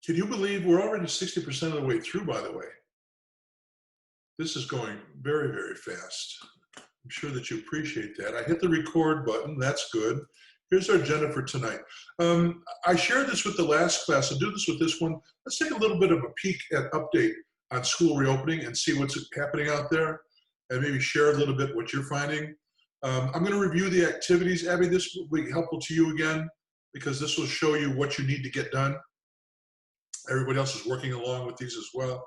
Can you believe we're already 60% of the way through, by the way? This is going very, very fast. I'm sure that you appreciate that. I hit the record button. That's good. Here's our agenda for tonight. I shared this with the last class. I'll do this with this one. Let's take a little bit of a peek at update on school reopening and see what's happening out there, and maybe share a little bit what you're finding. I'm going to review the activities. Abby, this will be helpful to you again, because this will show you what you need to get done. Everybody else is working along with these as well.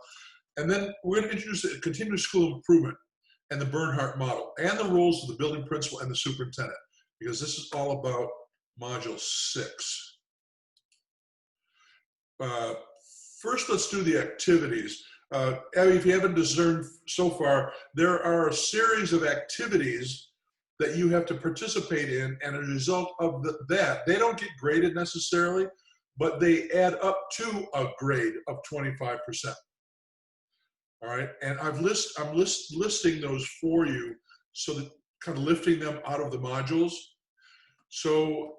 And then we're going to introduce a continuous school improvement and the Bernhardt model and the roles of the building principal and the superintendent, because this is all about module 6. First, let's do the activities. Abby, if you haven't discerned so far, there are a series of activities that you have to participate in, and as a result of that, they don't get graded necessarily, but they add up to a grade of 25%. All right, and I'm listing those for you, so that kind of lifting them out of the modules. So,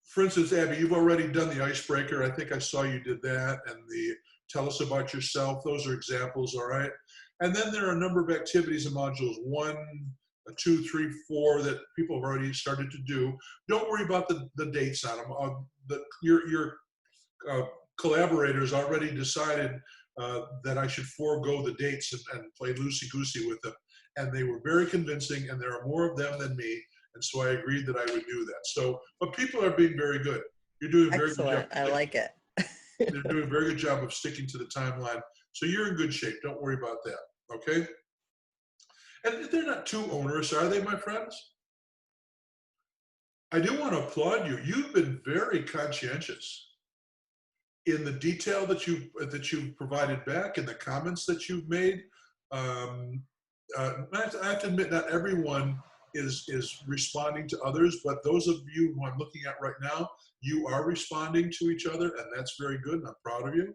for instance, Abby, you've already done the icebreaker. I think I saw you did that, and the tell us about yourself. Those are examples, all right? And then there are a number of activities in modules 1, 2, 3, 4 that people have already started to do. Don't worry about the dates on them. Your collaborators already decided that I should forego the dates and play loosey-goosey with them. And they were very convincing, and there are more of them than me. And so I agreed that I would do that. So, but people are being very good. You're doing a very good job. Excellent. I like it. They're doing a very good job of sticking to the timeline. So you're in good shape. Don't worry about that. Okay? And they're not too onerous, are they, my friends? I do want to applaud you. You've been very conscientious in the detail that you've provided back, in the comments that you've made. I have to admit, not everyone is responding to others, but those of you who I'm looking at right now, you are responding to each other, and that's very good, and I'm proud of you.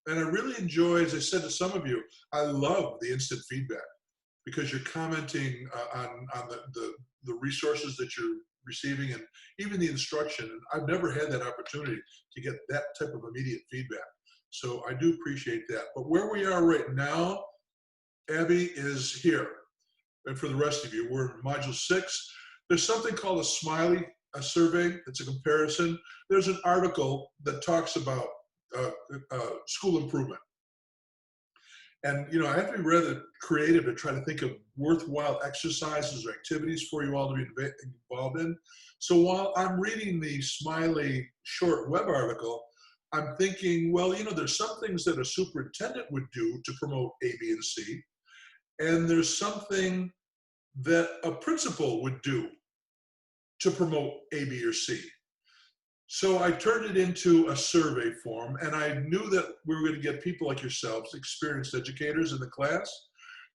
And I really enjoy, as I said to some of you, I love the instant feedback, because you're commenting on the resources that you're receiving, and even the instruction. And I've never had that opportunity to get that type of immediate feedback. So I do appreciate that. But where we are right now, Abby, is here. And for the rest of you, we're in module 6. There's something called a Smiley survey. It's a comparison. There's an article that talks about school improvement. And, you know, I have to be rather creative to try to think of worthwhile exercises or activities for you all to be involved in. So while I'm reading the Smiley short web article, I'm thinking, well, you know, there's some things that a superintendent would do to promote A, B, and C. And there's something that a principal would do to promote A, B, or C. So I turned it into a survey form, and I knew that we were going to get people like yourselves, experienced educators in the class,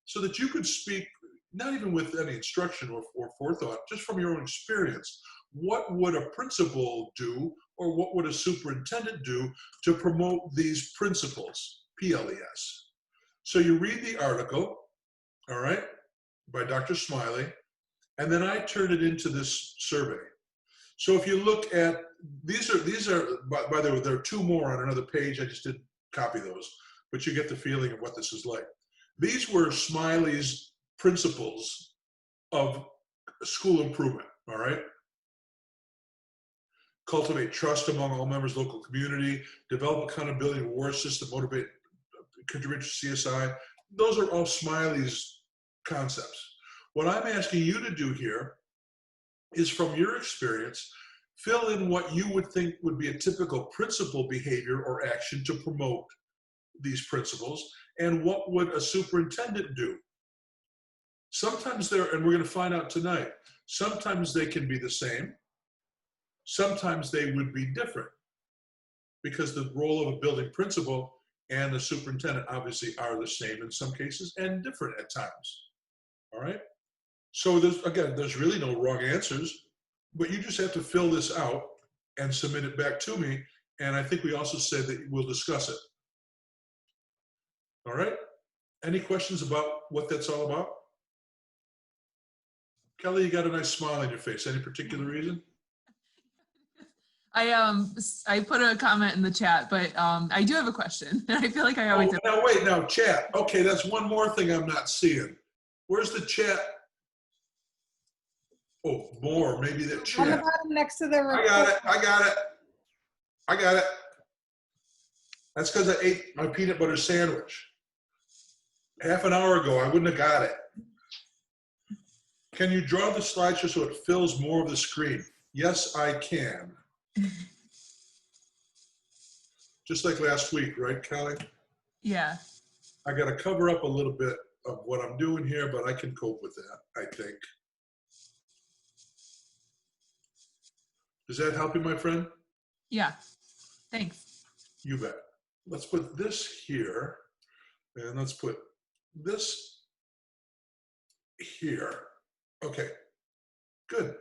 so that you could speak, not even with any instruction or forethought, just from your own experience. What would a principal do, or what would a superintendent do to promote these principles, PLES? So you read the article, all right, by Dr. Smiley, and then I turn it into this survey. So if you look at, these are by the way, there are 2 more on another page. I just didn't copy those, but you get the feeling of what this is like. These were Smiley's principles of school improvement, all right? Cultivate trust among all members of the local community, develop accountability and reward system, motivate, contribute to CSI. Those are all Smiley's concepts. What I'm asking you to do here is, from your experience, fill in what you would think would be a typical principal behavior or action to promote these principles, and what would a superintendent do? Sometimes and we're going to find out tonight, sometimes they can be the same, sometimes they would be different, because the role of a building principal and the superintendent obviously are the same in some cases and different at times. All right? So there's really no wrong answers, but you just have to fill this out and submit it back to me. And I think we also said that we'll discuss it. All right? Any questions about what that's all about? Kelly, you got a nice smile on your face. Any particular reason? I put a comment in the chat, but I do have a question. I feel like I always Oh, have. now wait, now chat. Okay, that's one more thing I'm not seeing. Where's the chat? Oh, more, maybe the On the chat. bottom next to the I report. got it, I got it. I got it. That's because I ate my peanut butter sandwich. Half an hour ago, I wouldn't have got it. Can you draw the slideshow so it fills more of the screen? Yes, I can. Just like last week, right, Kelly? Yeah. I got to cover up a little bit of what I'm doing here, but I can cope with that, I think. Does that help you, my friend? Yeah. Thanks. You bet. Let's put this here, and let's put this here. Okay, good.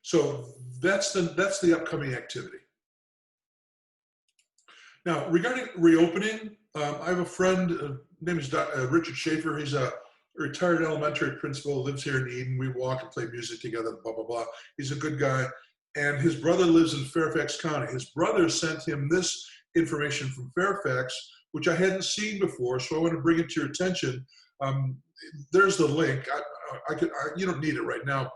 So that's the upcoming activity. Now, regarding reopening, I have a friend, name is Richard Schaefer. He's a retired elementary principal, lives here in Eden. We walk and play music together, blah, blah, blah. He's a good guy. And his brother lives in Fairfax County. His brother sent him this information from Fairfax, which I hadn't seen before, so I want to bring it to your attention. There's the link. You don't need it right now.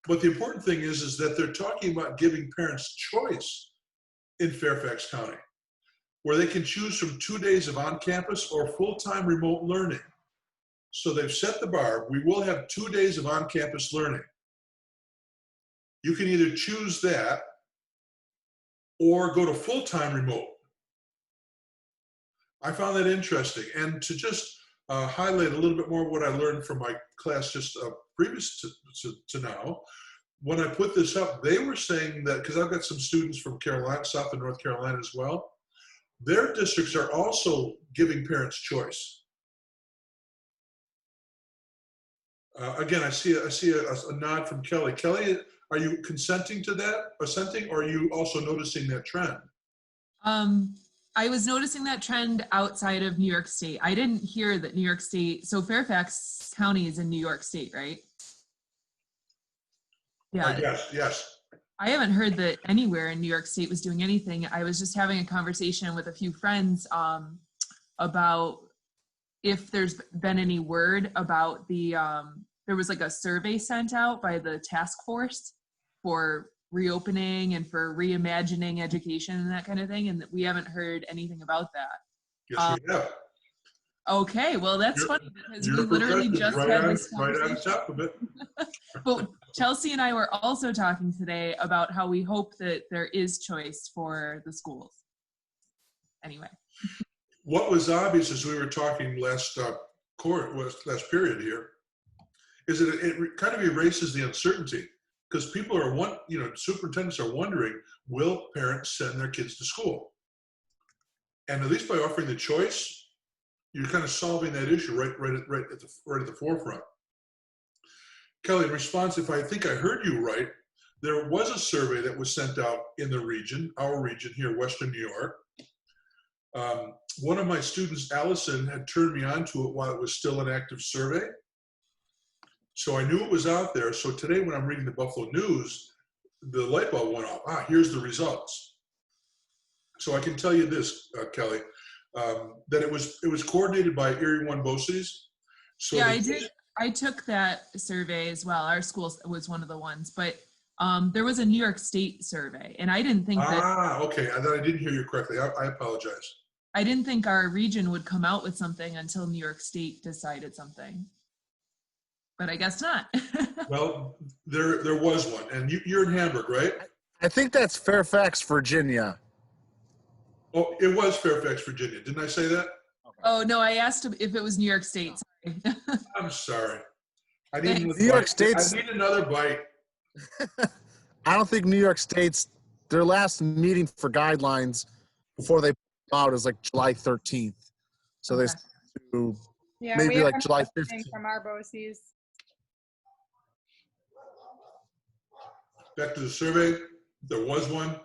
But the important thing is that they're talking about giving parents choice in Fairfax County, where they can choose from 2 days of on-campus or full-time remote learning. So they've set the bar. We will have 2 days of on-campus learning. You can either choose that or go to full-time remote. I found that interesting. And to just highlight a little bit more what I learned from my class just previous to now, when I put this up, they were saying that, because I've got some students from Carolina, South and North Carolina as well, their districts are also giving parents choice. Again, I see a nod from Kelly. Kelly, are you consenting to that, or are you also noticing that trend? I was noticing that trend outside of New York State. I didn't hear that New York State, so Fairfax County is in New York State, right? Yeah. Yes. I haven't heard that anywhere in New York State was doing anything. I was just having a conversation with a few friends about if there's been any word about the, there was like a survey sent out by the task force for reopening and for reimagining education and that kind of thing, and we haven't heard anything about that. Yes, we have. Okay, well that's funny because we literally just had this conversation. Right on top of it. But Chelsea and I were also talking today about how we hope that there is choice for the schools. Anyway. What was obvious as we were talking last period here is that it kind of erases the uncertainty, because people are superintendents are wondering, will parents send their kids to school? And at least by offering the choice, you're kind of solving that issue right at the forefront. Kelly, in response, if I think I heard you right, there was a survey that was sent out in the region, our region here, Western New York. One of my students, Allison, had turned me on to it while it was still an active survey. So I knew it was out there. So today when I'm reading the Buffalo News, the light bulb went off. Here's the results. So I can tell you this, Kelly, that it was coordinated by Erie One BOCES. So yeah, I did. I took that survey as well. Our school was one of the ones, but there was a New York State survey, and I didn't think that. Okay. I didn't hear you correctly. I apologize. I didn't think our region would come out with something until New York State decided something. But I guess not. Well, there was one, and you're in Hamburg, right? I think that's Fairfax, Virginia. Oh, it was Fairfax, Virginia. Didn't I say that? Oh no, I asked if it was New York State. Sorry. I'm sorry. I need New York State's. I need another bite. I don't think New York State's their last meeting for guidelines before they come out is like July 13th. So Okay. they do Yeah, maybe like July 15th. From our BOCES. Back to the survey, there was one.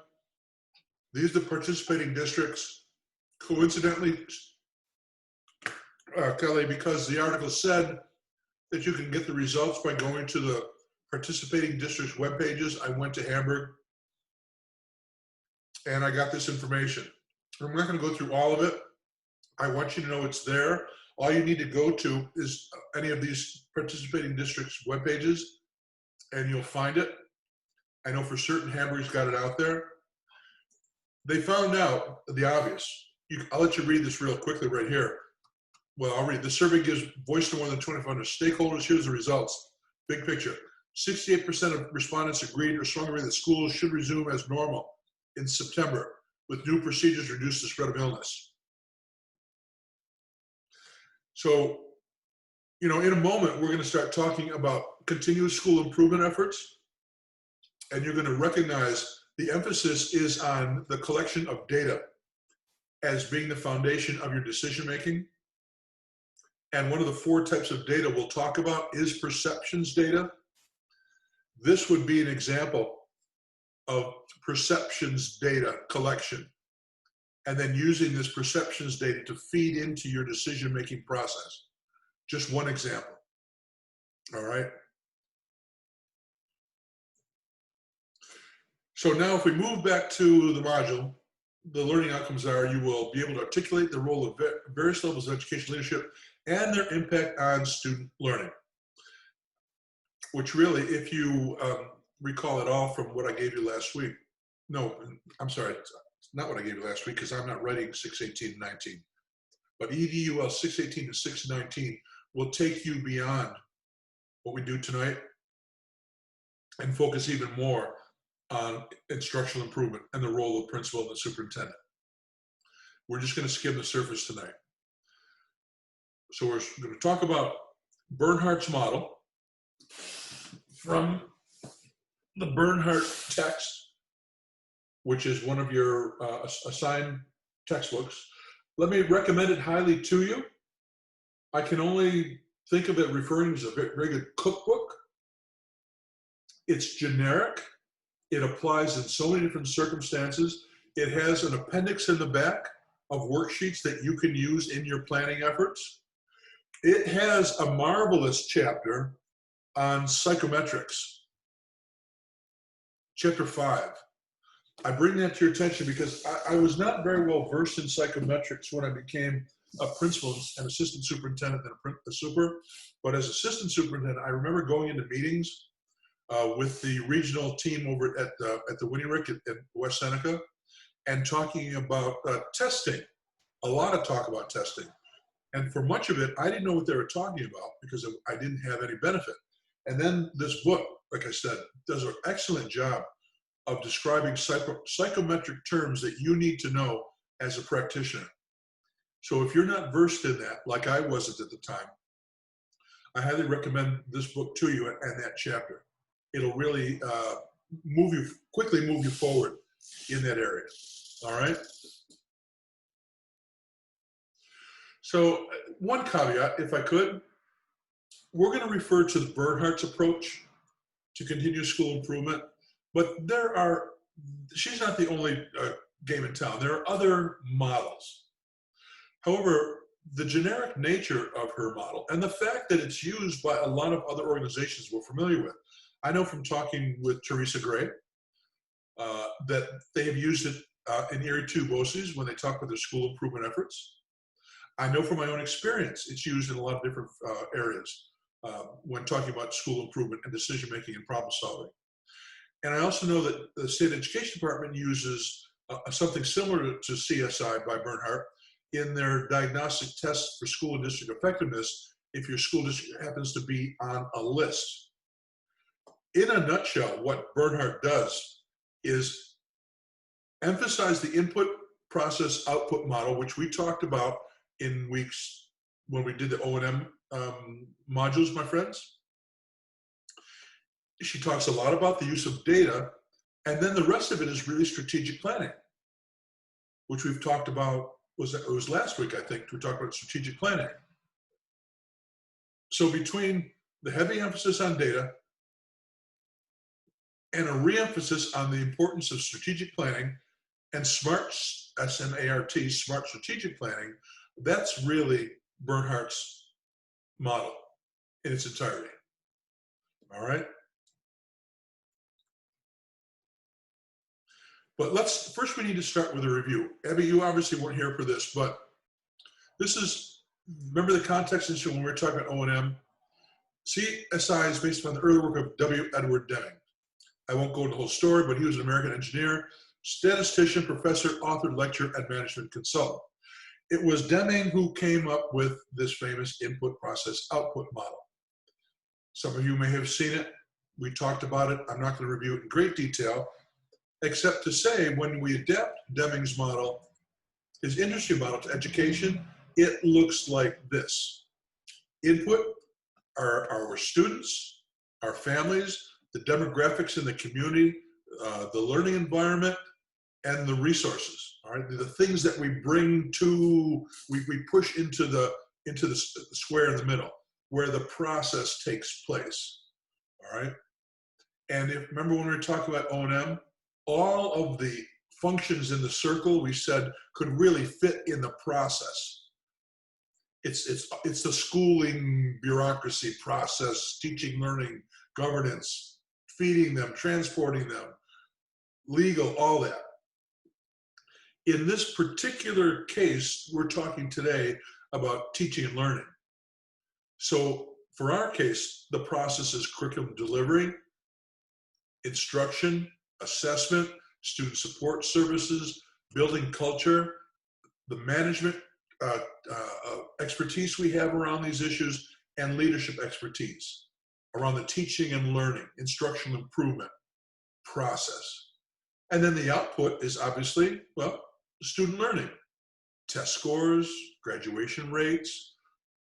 These are the participating districts. Coincidentally, Kelly, because the article said that you can get the results by going to the participating districts web pages, I went to Hamburg. and I got this information. I'm not going to go through all of it. I want you to know it's there. All you need to go to is any of these participating districts' web pages, and you'll find it. I know for certain Hamburg's got it out there. They found out the obvious. I'll let you read this real quickly right here. Well, I'll read. The survey gives voice to more than 2,500 stakeholders. Here's the results. Big picture. 68% of respondents agreed or strongly agreed that schools should resume as normal in September, with new procedures to reduce the spread of illness. So, in a moment, we're going to start talking about continuous school improvement efforts, and you're going to recognize the emphasis is on the collection of data as being the foundation of your decision making. And one of the 4 types of data we'll talk about is perceptions data. This would be an example of perceptions data collection, and then using this perceptions data to feed into your decision-making process. Just one example, all right? So now if we move back to the module, the learning outcomes are you will be able to articulate the role of various levels of education leadership and their impact on student learning, which really, if you recall it all from what I gave you last week, no, I'm sorry, not what I gave you last week, because I'm not writing 618 and 19. But EDUL 618 and 619 will take you beyond what we do tonight and focus even more on instructional improvement and the role of principal and the superintendent. We're just going to skim the surface tonight. So we're going to talk about Bernhardt's model from the Bernhardt text, which is one of your assigned textbooks. Let me recommend it highly to you. I can only think of it referring to as a very good cookbook. It's generic. It applies in so many different circumstances. It has an appendix in the back of worksheets that you can use in your planning efforts. It has a marvelous chapter on psychometrics, chapter 5. I bring that to your attention because I was not very well versed in psychometrics when I became a principal and assistant superintendent and a super. But as assistant superintendent, I remember going into meetings with the regional team over at the Winnie Rick at West Seneca and talking about testing, a lot of talk about testing. And for much of it, I didn't know what they were talking about because I didn't have any benefit. And then this book, like I said, does an excellent job of describing psychometric terms that you need to know as a practitioner. So if you're not versed in that, like I wasn't at the time, I highly recommend this book to you and that chapter. It'll really quickly move you forward in that area, all right? So one caveat, if I could, we're going to refer to the Bernhardt's approach to continuous school improvement, but she's not the only game in town. There are other models. However, the generic nature of her model and the fact that it's used by a lot of other organizations we're familiar with. I know from talking with Teresa Gray that they have used it in Erie 2 BOCES when they talk about their school improvement efforts. I know from my own experience, it's used in a lot of different areas when talking about school improvement and decision-making and problem solving. And I also know that the State Education Department uses something similar to CSI by Bernhardt in their diagnostic tests for school and district effectiveness if your school district happens to be on a list. In a nutshell, what Bernhardt does is emphasize the input process output model, which we talked about in weeks when we did the O&M modules, my friends. She talks a lot about the use of data, and then the rest of it is really strategic planning, which we've talked about, it was last week, I think, we talked about strategic planning. So between the heavy emphasis on data and a re-emphasis on the importance of strategic planning and SMART, S-M-A-R-T, smart strategic planning, that's really Bernhardt's model in its entirety. All right? But first we need to start with a review. Abby, you obviously weren't here for this, but this is, remember the context issue when we were talking about O&M? CSI is based on the early work of W. Edward Deming. I won't go into the whole story, but he was an American engineer, statistician, professor, author, lecturer, and management consultant. It was Deming who came up with this famous input process output model. Some of you may have seen it. We talked about it. I'm not going to review it in great detail, except to say when we adapt Deming's model, his industry model to education, it looks like this. Input are our students, our families, the demographics in the community, the learning environment, and the resources. All right, the things that we bring to, we push into the square in the middle, where the process takes place. All right, and remember when we were talking about O&M, all of the functions in the circle we said could really fit in the process. It's the schooling, bureaucracy, process, teaching, learning, governance, feeding them, transporting them, legal, all that. In this particular case, we're talking today about teaching and learning. So for our case, the process is curriculum delivery, instruction, assessment, student support services, building culture, the management expertise we have around these issues, and leadership expertise around the teaching and learning, instructional improvement process. And then the output is obviously, well, student learning, test scores, graduation rates,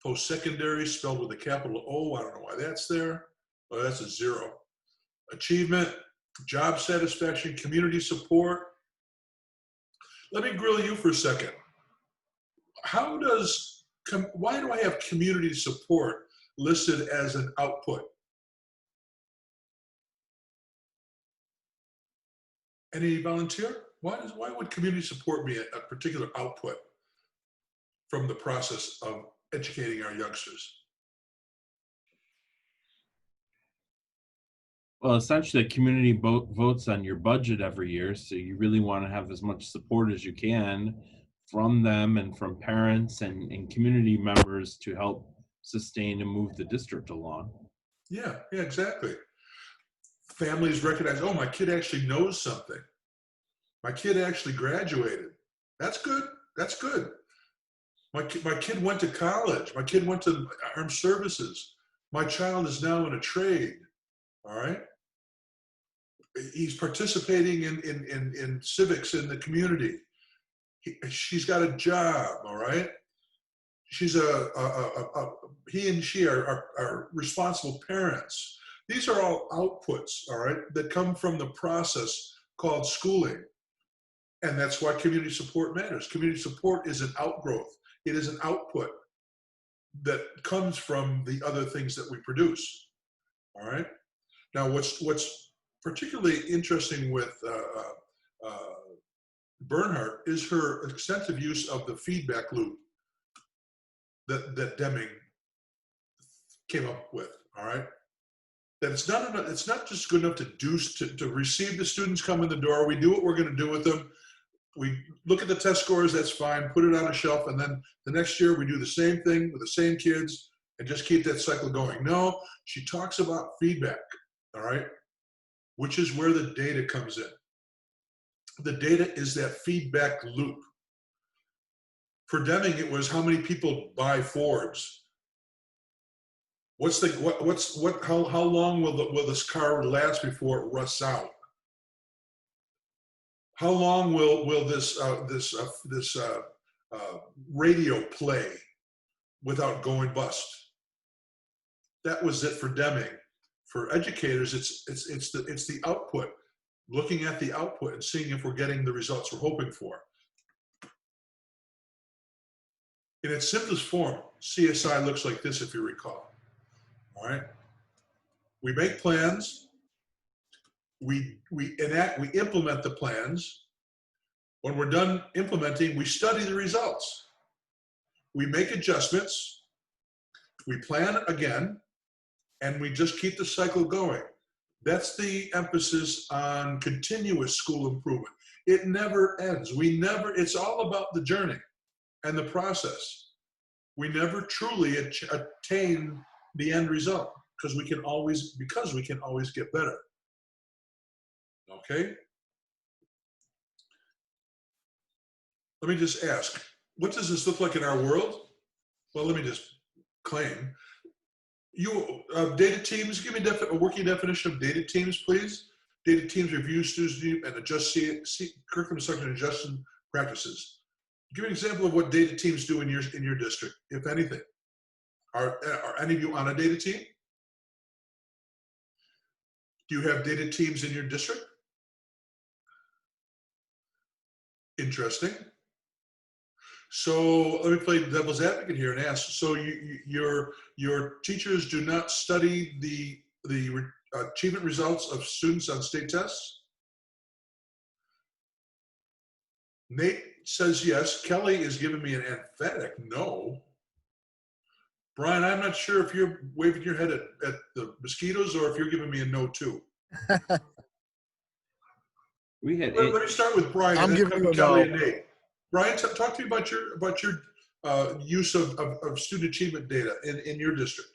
post-secondary spelled with a capital O, I don't know why that's there. Oh, that's a 0. Achievement, job satisfaction, community support. Let me grill you for a second. Why do I have community support listed as an output? Any volunteer? Why would community support be a particular output from the process of educating our youngsters? Well, essentially, the community votes on your budget every year, so you really want to have as much support as you can from them and from parents and community members to help sustain and move the district along. Yeah, exactly. Families recognize, oh, my kid actually knows something. My kid actually graduated. That's good. That's good. My kid went to college. My kid went to armed services. My child is now in a trade. All right. He's participating in civics in the community. She's got a job. All right. She's he and she are responsible parents. These are all outputs. All right, that come from the process called schooling. And that's why community support matters. Community support is an outgrowth. It is an output that comes from the other things that we produce. All right. Now, what's particularly interesting with Bernhardt is her extensive use of the feedback loop that Deming came up with. All right. That it's not just good enough to receive the students come in the door. We do what we're going to do with them. We look at the test scores, that's fine, put it on a shelf, and then the next year we do the same thing with the same kids and just keep that cycle going. No, she talks about feedback, all right, which is where the data comes in. The data is that feedback loop. For Deming, it was how many people buy Fords. How long will this car last before it rusts out? How long will this radio play without going bust? That was it for Deming. For educators, it's the output, looking at the output and seeing if we're getting the results we're hoping for. In its simplest form, CSI looks like this, if you recall. All right, we make plans. We implement the plans. When we're done implementing, we study the results. We make adjustments. We plan again, and we just keep the cycle going. That's the emphasis on continuous school improvement. It never ends. It's all about the journey and the process. We never truly attain the end result because we can always get better. Okay? Let me just ask, what does this look like in our world? Well, let me just claim. Data teams, give me a working definition of data teams, please. Data teams review students and adjust curriculum instruction and adjustment practices. Give an example of what data teams do in your district, if anything. Are any of you on a data team? Do you have data teams in your district? Interesting. So let me play devil's advocate here and ask, so your teachers do not study the achievement results of students on state tests? Nate says yes. Kelly is giving me an emphatic no. Brian, I'm not sure if you're waving your head at the mosquitoes or if you're giving me a no too. Let me start with Brian. I'm giving you a Kelly no. and Nate. Brian, talk to me about your use of student achievement data in your district.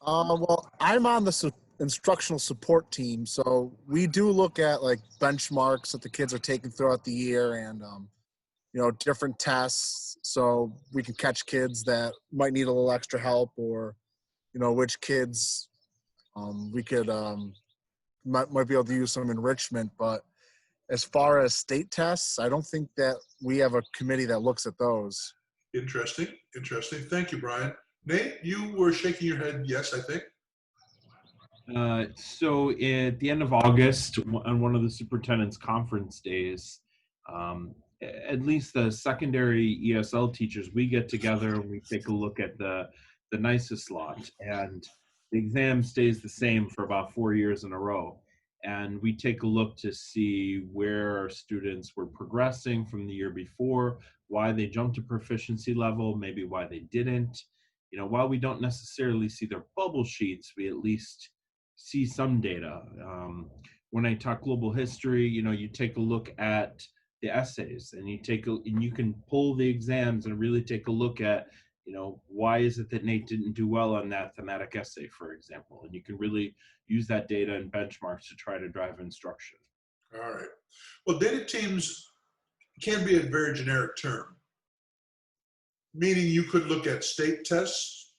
Well, I'm on the instructional support team, so we do look at like benchmarks that the kids are taking throughout the year and different tests, so we can catch kids that might need a little extra help, or which kids we could might be able to use some enrichment. But as far as state tests, I don't think that we have a committee that looks at those. Interesting. Thank you, Brian. Nate, you were shaking your head yes, I think. So at the end of August, on one of the superintendent's conference days, at least the secondary ESL teachers, we get together and we take a look at the nicest lot, and the exam stays the same for about 4 years in a row. And we take a look to see where our students were progressing from the year before, why they jumped to proficiency level, maybe why they didn't. While we don't necessarily see their bubble sheets, we at least see some data. When I talk global history, you take a look at the essays, and you can pull the exams and really take a look at, why is it that Nate didn't do well on that thematic essay, for example, and you can really use that data and benchmarks to try to drive instruction. All right. Well, data teams can be a very generic term, meaning you could look at state tests,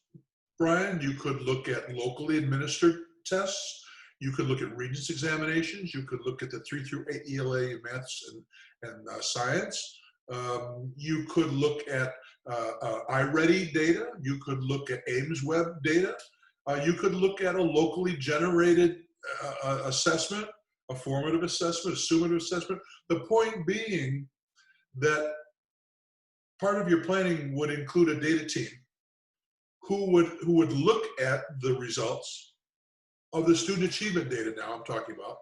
Brian, you could look at locally administered tests, you could look at Regents examinations, you could look at the 3 through 8 ELA maths and science. You could look at iReady data, you could look at Ames Web data, you could look at a locally generated assessment, a formative assessment, a summative assessment. The point being that part of your planning would include a data team who would look at the results of the student achievement data now I'm talking about,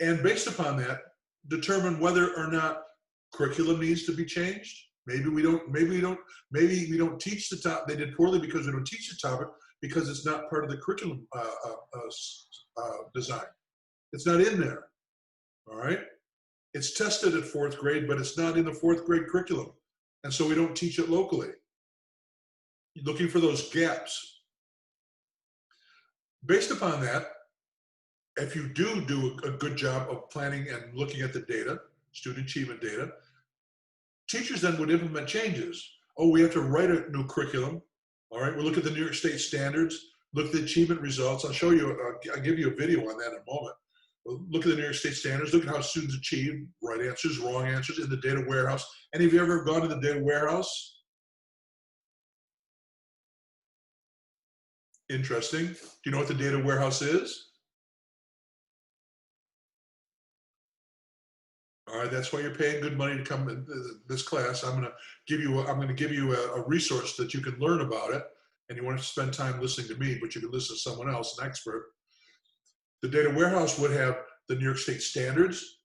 and based upon that, determine whether or not curriculum needs to be changed. Maybe we don't teach the topic. They did poorly because we don't teach the topic because it's not part of the curriculum design. It's not in there, all right? It's tested at 4th grade, but it's not in the 4th grade curriculum. And so we don't teach it locally. You're looking for those gaps. Based upon that, if you do a good job of planning and looking at the data, student achievement data, teachers then would implement changes. Oh, we have to write a new curriculum. All right, we'll look at the New York State standards, look at the achievement results. I'll show you, I'll give you a video on that in a moment. We'll look at the New York State standards, look at how students achieve right answers, wrong answers in the data warehouse. Any of you ever gone to the data warehouse? Interesting. Do you know what the data warehouse is? All right, that's why you're paying good money to come in this class. I'm going to give you a resource that you can learn about it, and you want to spend time listening to me, but you can listen to someone else, an expert. The data warehouse would have the New York State standards.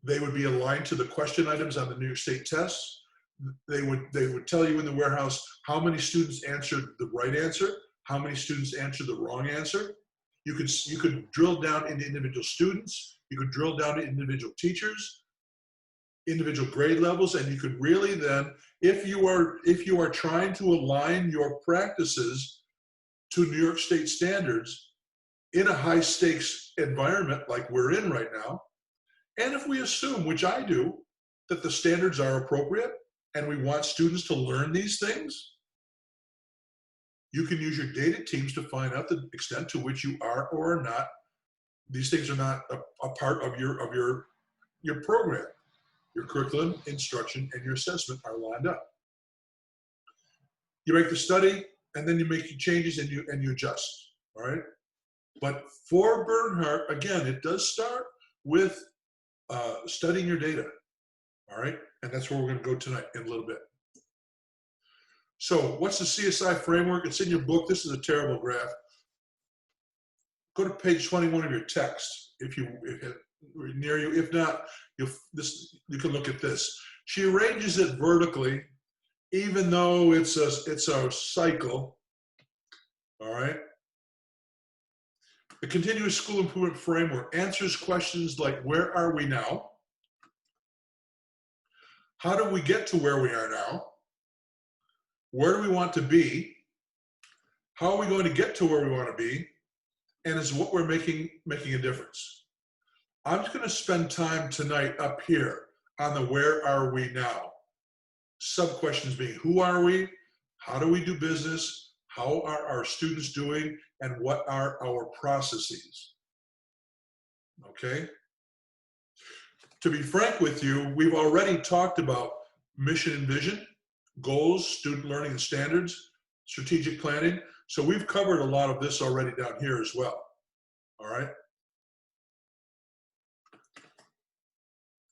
They would be aligned to the question items on the New York State tests. They would tell you in the warehouse how many students answered the right answer, how many students answered the wrong answer. You could drill down into individual students. You could drill down to individual teachers, individual grade levels, and you could really then, if you are trying to align your practices to New York State standards in a high stakes environment like we're in right now, and if we assume, which I do, that the standards are appropriate and we want students to learn these things, you can use your data teams to find out the extent to which you are or are not, these things are not a part of your program. Your curriculum, instruction, and your assessment are lined up. You make the study, and then you make your changes and you adjust, all right? But for Bernhardt, again, it does start with studying your data, all right? And that's where we're gonna go tonight in a little bit. So what's the CSI framework? It's in your book. This is a terrible graph. Go to page 21 of your text if near you. If not, you can look at this. She arranges it vertically, even though it's a cycle. All right. The continuous school improvement framework answers questions like, where are we now? How do we get to where we are now? Where do we want to be? How are we going to get to where we want to be? And is what we're making a difference? I'm just going to spend time tonight up here on the where are we now? Sub-questions being, who are we? How do we do business? How are our students doing? And what are our processes? Okay? To be frank with you, we've already talked about mission and vision, goals, student learning and standards, strategic planning. So we've covered a lot of this already down here as well. All right?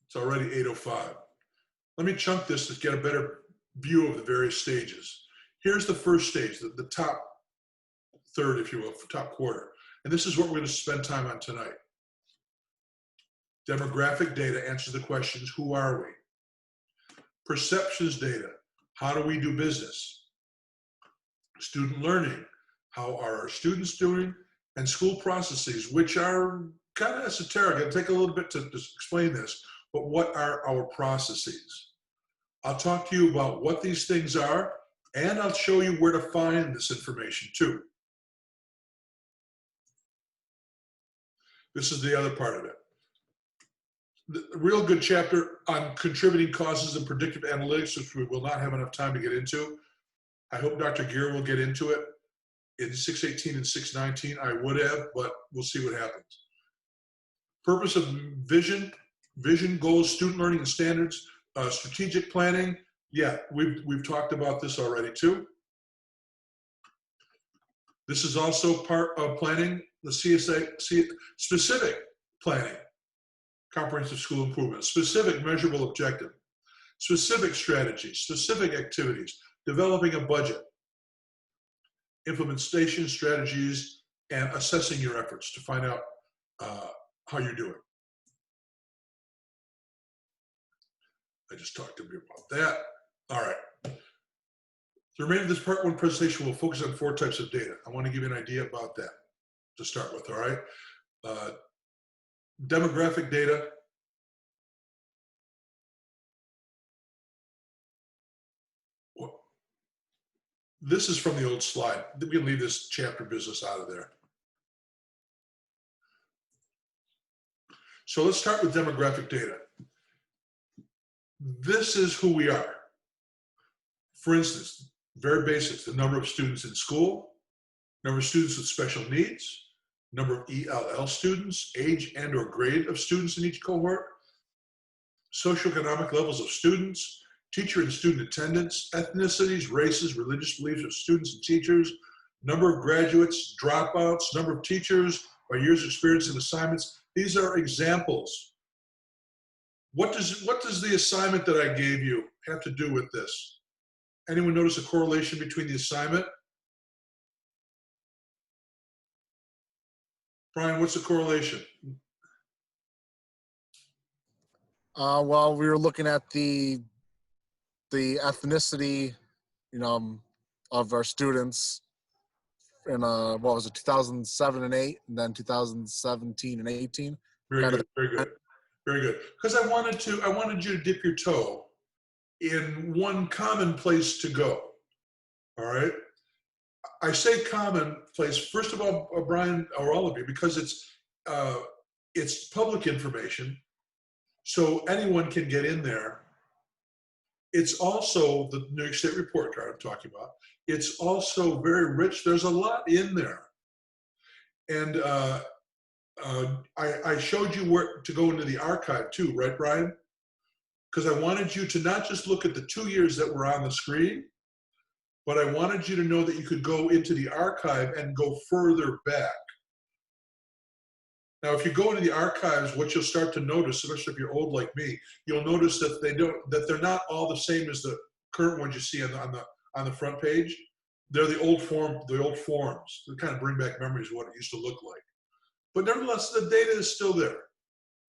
It's already 8:05. Let me chunk this to get a better view of the various stages. Here's the first stage, the top third, if you will, top quarter. And this is what we're going to spend time on tonight. Demographic data answers the questions, who are we? Perceptions data, how do we do business? Student learning, how are our students doing? And school processes, which are kind of esoteric. It'll take a little bit to explain this, but what are our processes? I'll talk to you about what these things are, and I'll show you where to find this information too. This is the other part of it. The real good chapter on contributing causes and predictive analytics, which we will not have enough time to get into. I hope Dr. Gear will get into it in 618 and 619. I would have, but we'll see what happens. Purpose of vision, goals, student learning and standards, strategic planning. Yeah, we've talked about this already too. This is also part of planning, the CSA, specific planning, comprehensive school improvement, specific measurable objective, specific strategies, specific activities, developing a budget, implementation strategies, and assessing your efforts to find out how you're doing. I just talked to you about that. All right. The remainder of this part one presentation will focus on 4 types of data. I want to give you an idea about that to start with, all right? Demographic data. This is from the old slide. We can leave this chapter business out of there. So let's start with demographic data. This is who we are. For instance, very basics, the number of students in school, number of students with special needs, number of ELL students, age and or grade of students in each cohort, socioeconomic levels of students, teacher and student attendance, ethnicities, races, religious beliefs of students and teachers, number of graduates, dropouts, number of teachers by years of experience and assignments. These are examples. What does the assignment that I gave you have to do with this? Anyone notice a correlation between the assignment? Brian, what's the correlation? Well, we were looking at the ethnicity, of our students in what was it, 2007 and 8, and then 2017 and 18. Very kind good, of very good, very good. Because I wanted you to dip your toe in one common place to go. All right. I say common place, first of all, Brian, or all of you, because it's public information, so anyone can get in there. It's also the New York State report card I'm talking about. It's also very rich. There's a lot in there. And I showed you where to go into the archive too, right, Brian? Because I wanted you to not just look at the 2 years that were on the screen, but I wanted you to know that you could go into the archive and go further back. Now, if you go into the archives, what you'll start to notice, especially if you're old like me, you'll notice that they're not all the same as the current ones you see on the front page. They're the old forms. They kind of bring back memories of what it used to look like. But nevertheless, the data is still there.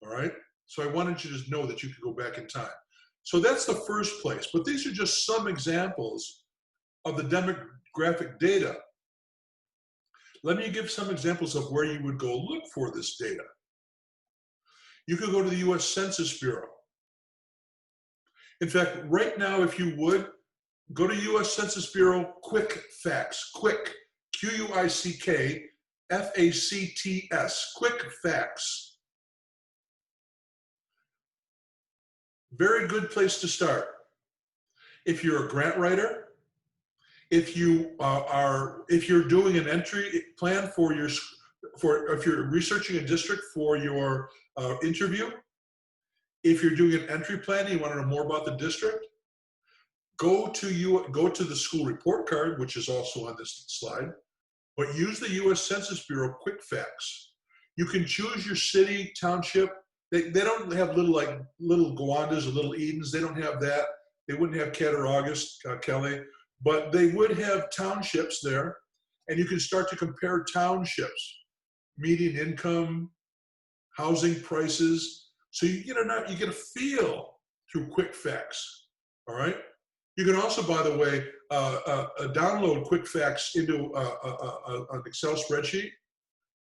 All right. So I wanted you to know that you could go back in time. So that's the first place. But these are just some examples of the demographic data. Let me give some examples of where you would go look for this data. You could go to the US Census Bureau. In fact, right now, if you would, go to US Census Bureau Quick Facts, Quick, Q-U-I-C-K, F-A-C-T-S, Quick Facts. Very good place to start. If you're a grant writer, if you're doing an entry plan if you're researching a district for your interview, if you're doing an entry plan and you want to know more about the district, go to the school report card, which is also on this slide, but use the US Census Bureau Quick Facts. You can choose your city, township. They don't have little Gwandas or little Edens. They don't have that. They wouldn't have Cattaraugus, Kelly. But they would have townships there, and you can start to compare townships, median income, housing prices. So you get a feel through Quick Facts. All right. You can also, by the way, download Quick Facts into an Excel spreadsheet,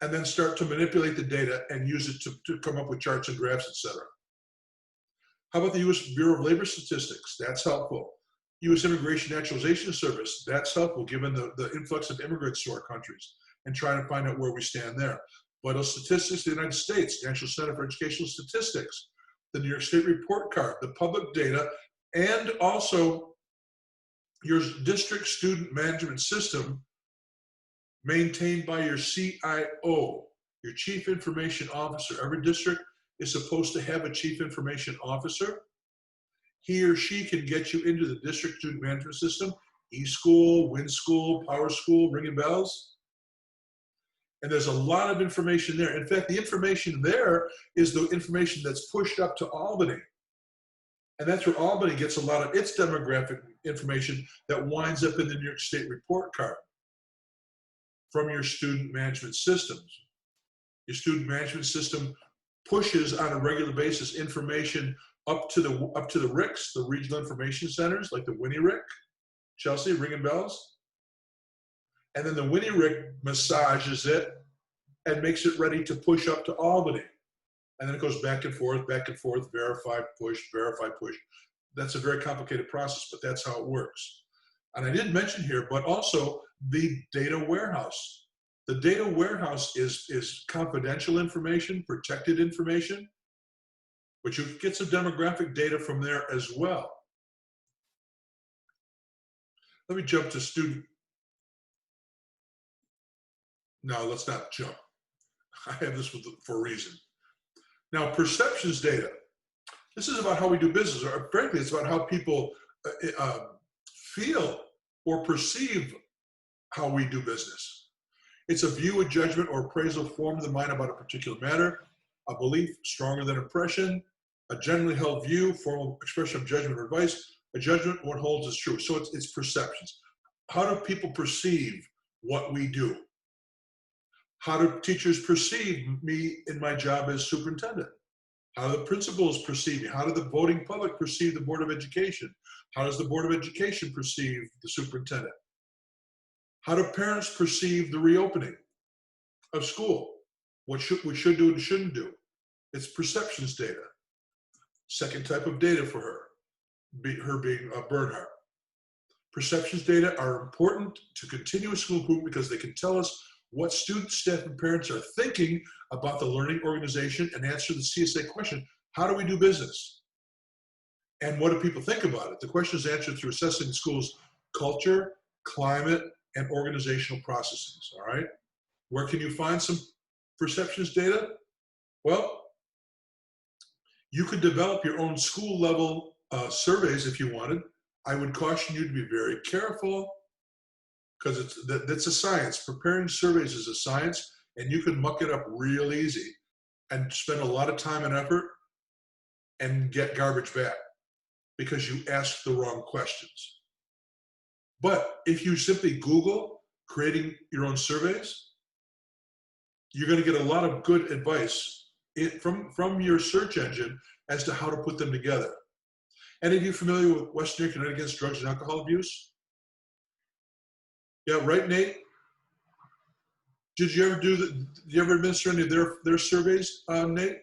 and then start to manipulate the data and use it to come up with charts and graphs, etc. How about the U.S. Bureau of Labor Statistics? That's helpful. U.S. Immigration Naturalization Service, that's helpful given the influx of immigrants to our countries and trying to find out where we stand there. Vital Statistics of the United States, National Center for Educational Statistics, the New York State Report Card, the public data, and also your district student management system maintained by your CIO, your Chief Information Officer. Every district is supposed to have a Chief Information Officer. He or she can get you into the district student management system, eSchool, WinSchool, PowerSchool, ringing bells. And there's a lot of information there. In fact, the information there is the information that's pushed up to Albany. And that's where Albany gets a lot of its demographic information that winds up in the New York State report card from your student management systems. Your student management system pushes on a regular basis information up to the RICs, the regional information centers, like the Winnie RIC, Chelsea, ringing bells. And then the Winnie RIC massages it and makes it ready to push up to Albany. And then it goes back and forth, verify, push, verify, push. That's a very complicated process, but that's how it works. And I didn't mention here, but also the data warehouse. The data warehouse is confidential information, protected information, but you get some demographic data from there as well. Let me jump to student. No, let's not jump. I have this for a reason. Now, perceptions data. This is about how we do business, or frankly, it's about how people feel or perceive how we do business. It's a view, a judgment, or appraisal formed in the mind about a particular matter, a belief stronger than impression, a generally held view, formal expression of judgment or advice, a judgment, what holds as true. So it's perceptions. How do people perceive what we do? How do teachers perceive me in my job as superintendent? How do the principals perceive me? How do the voting public perceive the Board of Education? How does the Board of Education perceive the superintendent? How do parents perceive the reopening of school? What we should do and shouldn't do? It's perceptions data. Second type of data for her, her being Bernhardt. Perceptions data are important to continuous school improvement because they can tell us what students, staff, and parents are thinking about the learning organization and answer the CSA question, how do we do business? And what do people think about it? The question is answered through assessing the school's culture, climate, and organizational processes, all right? Where can you find some perceptions data? Well, you could develop your own school level surveys if you wanted. I would caution you to be very careful because that's a science. Preparing surveys is a science, and you can muck it up real easy and spend a lot of time and effort and get garbage back because you asked the wrong questions. But if you simply Google creating your own surveys, you're going to get a lot of good advice from your search engine as to how to put them together. Any of you familiar with Western New York United Against Drugs and Alcohol Abuse? Yeah, right, Nate? Did you ever did you ever administer any of their surveys, Nate?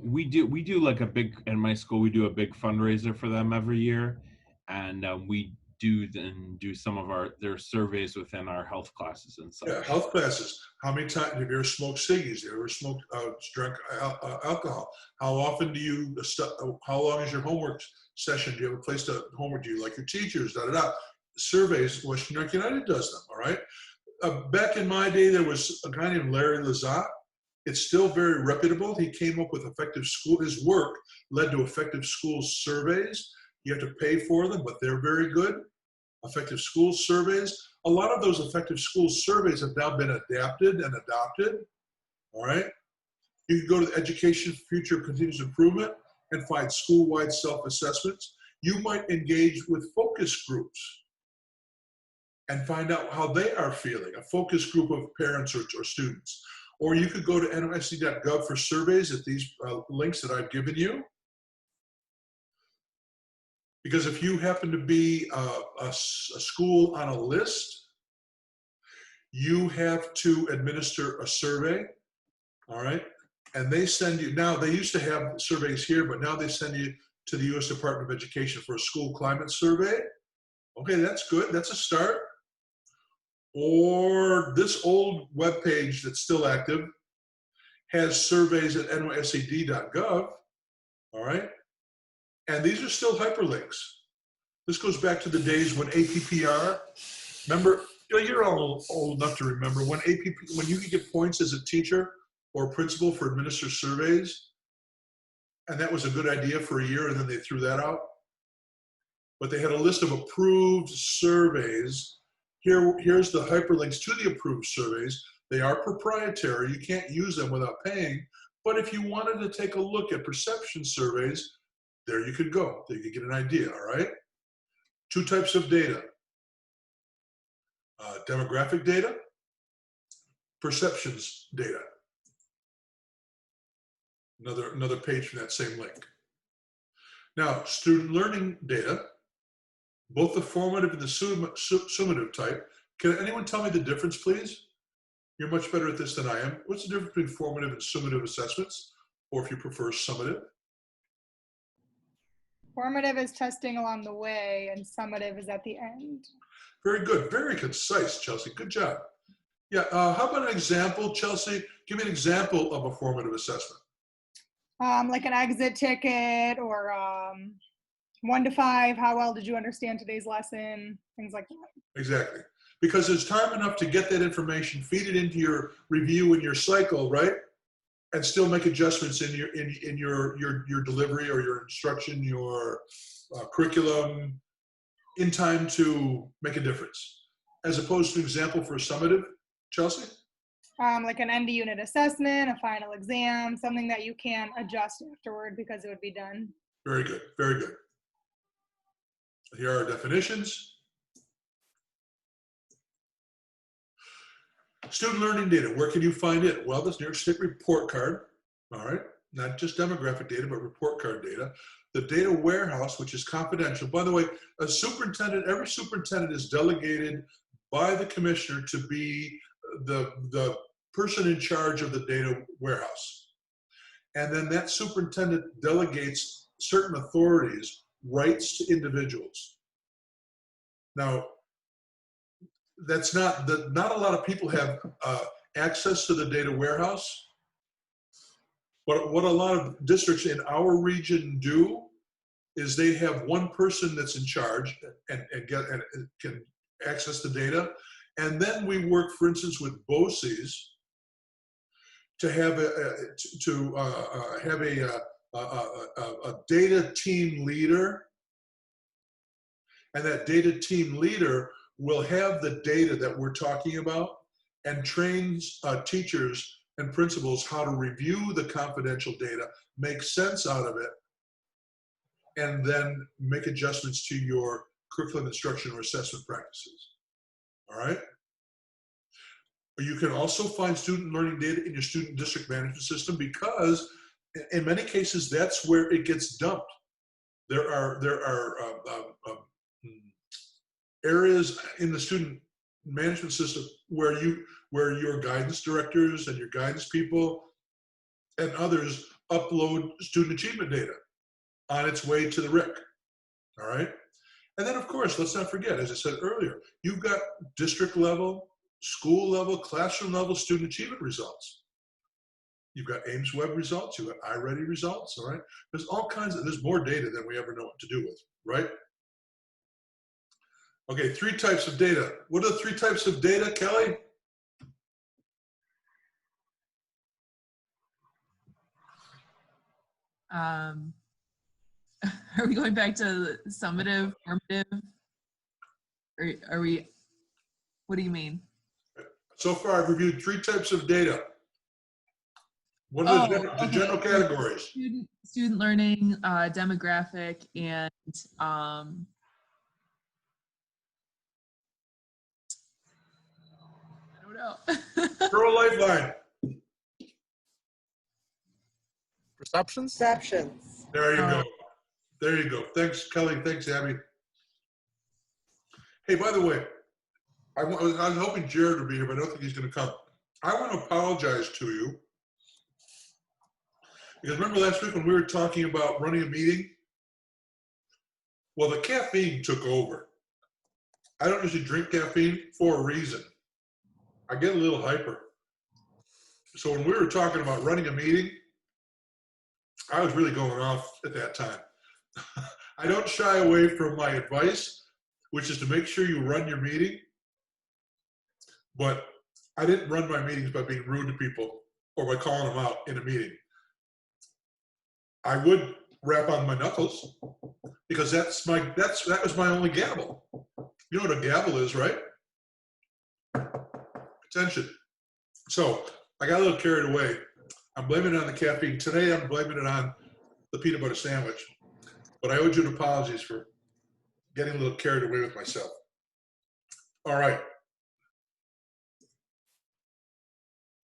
We do like a big, in my school, we do a big fundraiser for them every year. And we do some of their surveys within our health classes and such. Yeah, health classes. How many times have you ever smoked ciggies? Have you ever smoked, drunk alcohol? How often do you, how long is your homework session? Do you have a place to homework? Do you like your teachers? Surveys, Western New York United does them, all right? Back in my day, there was a guy named Larry Lazat. It's still very reputable. He came up with effective school. His work led to effective school surveys. You have to pay for them, but they're very good. Effective school surveys. A lot of those effective school surveys have now been adapted and adopted, all right? You can go to the Education for Future Continuous Improvement and find school-wide self-assessments. You might engage with focus groups and find out how they are feeling, a focus group of parents or students. Or you could go to nysc.gov for surveys at these links that I've given you. Because if you happen to be a school on a list, you have to administer a survey, all right? And they send you, now they used to have surveys here, but now they send you to the U.S. Department of Education for a school climate survey. Okay, that's good, that's a start. Or this old webpage that's still active has surveys at nyscd.gov, all right? And these are still hyperlinks. This goes back to the days when APPR, remember, you're all old enough to remember when when you could get points as a teacher or principal for administer surveys, and that was a good idea for a year, and then they threw that out. But they had a list of approved surveys. Here's the hyperlinks to the approved surveys. They are proprietary. You can't use them without paying. But if you wanted to take a look at perception surveys, there you could go. There you could get an idea, all right? Two types of data. Demographic data, perceptions data. Another page from that same link. Now, student learning data, both the formative and the summative type. Can anyone tell me the difference, please? You're much better at this than I am. What's the difference between formative and summative assessments, or if you prefer summative? Formative is testing along the way, and summative is at the end. Very good. Very concise, Chelsea. Good job. Yeah. How about an example, Chelsea? Give me an example of a formative assessment. Like an exit ticket or 1 to 5. How well did you understand today's lesson? Things like that. Exactly. Because there's time enough to get that information, feed it into your review and your cycle, right? And still make adjustments in your delivery or your instruction, your curriculum, in time to make a difference. As opposed to an example for a summative, Chelsea? Like an end of unit assessment, a final exam, something that you can adjust afterward because it would be done. Very good, very good. Here are our definitions. Student learning data, where can you find it? Well, this New York State report card, all right? Not just demographic data, but report card data. The data warehouse, which is confidential. By the way, a superintendent, every superintendent is delegated by the commissioner to be the person in charge of the data warehouse. And then that superintendent delegates certain authorities, rights to individuals. Now, that's not a lot of people have access to the data warehouse. But what a lot of districts in our region do is they have one person that's in charge and can access the data. And then we work, for instance, with BOCES to have a data team leader. And that data team leader will have the data that we're talking about and trains teachers and principals how to review the confidential data, make sense out of it, and then make adjustments to your curriculum instruction or assessment practices. All right? You can also find student learning data in your student district management system because in many cases that's where it gets dumped. There are areas in the student management system where your guidance directors and your guidance people and others upload student achievement data on its way to the RIC. All right? And then, of course, let's not forget, as I said earlier, you've got district level, school level, classroom level student achievement results. You've got Ames Web results, you've got iReady results, all right? There's all kinds of, there's more data than we ever know what to do with, right? Okay, 3 types of data. What are the 3 types of data, Kelly? Are we going back to summative, formative? Or are we, what do you mean? So far, I've reviewed 3 types of data. What are the general categories? Student learning, demographic, and I don't know. Throw a lifeline. Perceptions? Perceptions. There you go. There you go. Thanks, Kelly. Thanks, Abby. Hey, by the way, I was hoping Jared would be here, but I don't think he's going to come. I want to apologize to you. Because remember last week when we were talking about running a meeting? Well, the caffeine took over. I don't usually drink caffeine for a reason. I get a little hyper. So when we were talking about running a meeting, I was really going off at that time. I don't shy away from my advice, which is to make sure you run your meeting. But I didn't run my meetings by being rude to people or by calling them out in a meeting. I would rap on my knuckles because that was my only gavel. You know what a gavel is, right? Attention. So I got a little carried away. I'm blaming it on the caffeine. Today I'm blaming it on the peanut butter sandwich. But I owe you an apologies for getting a little carried away with myself. All right.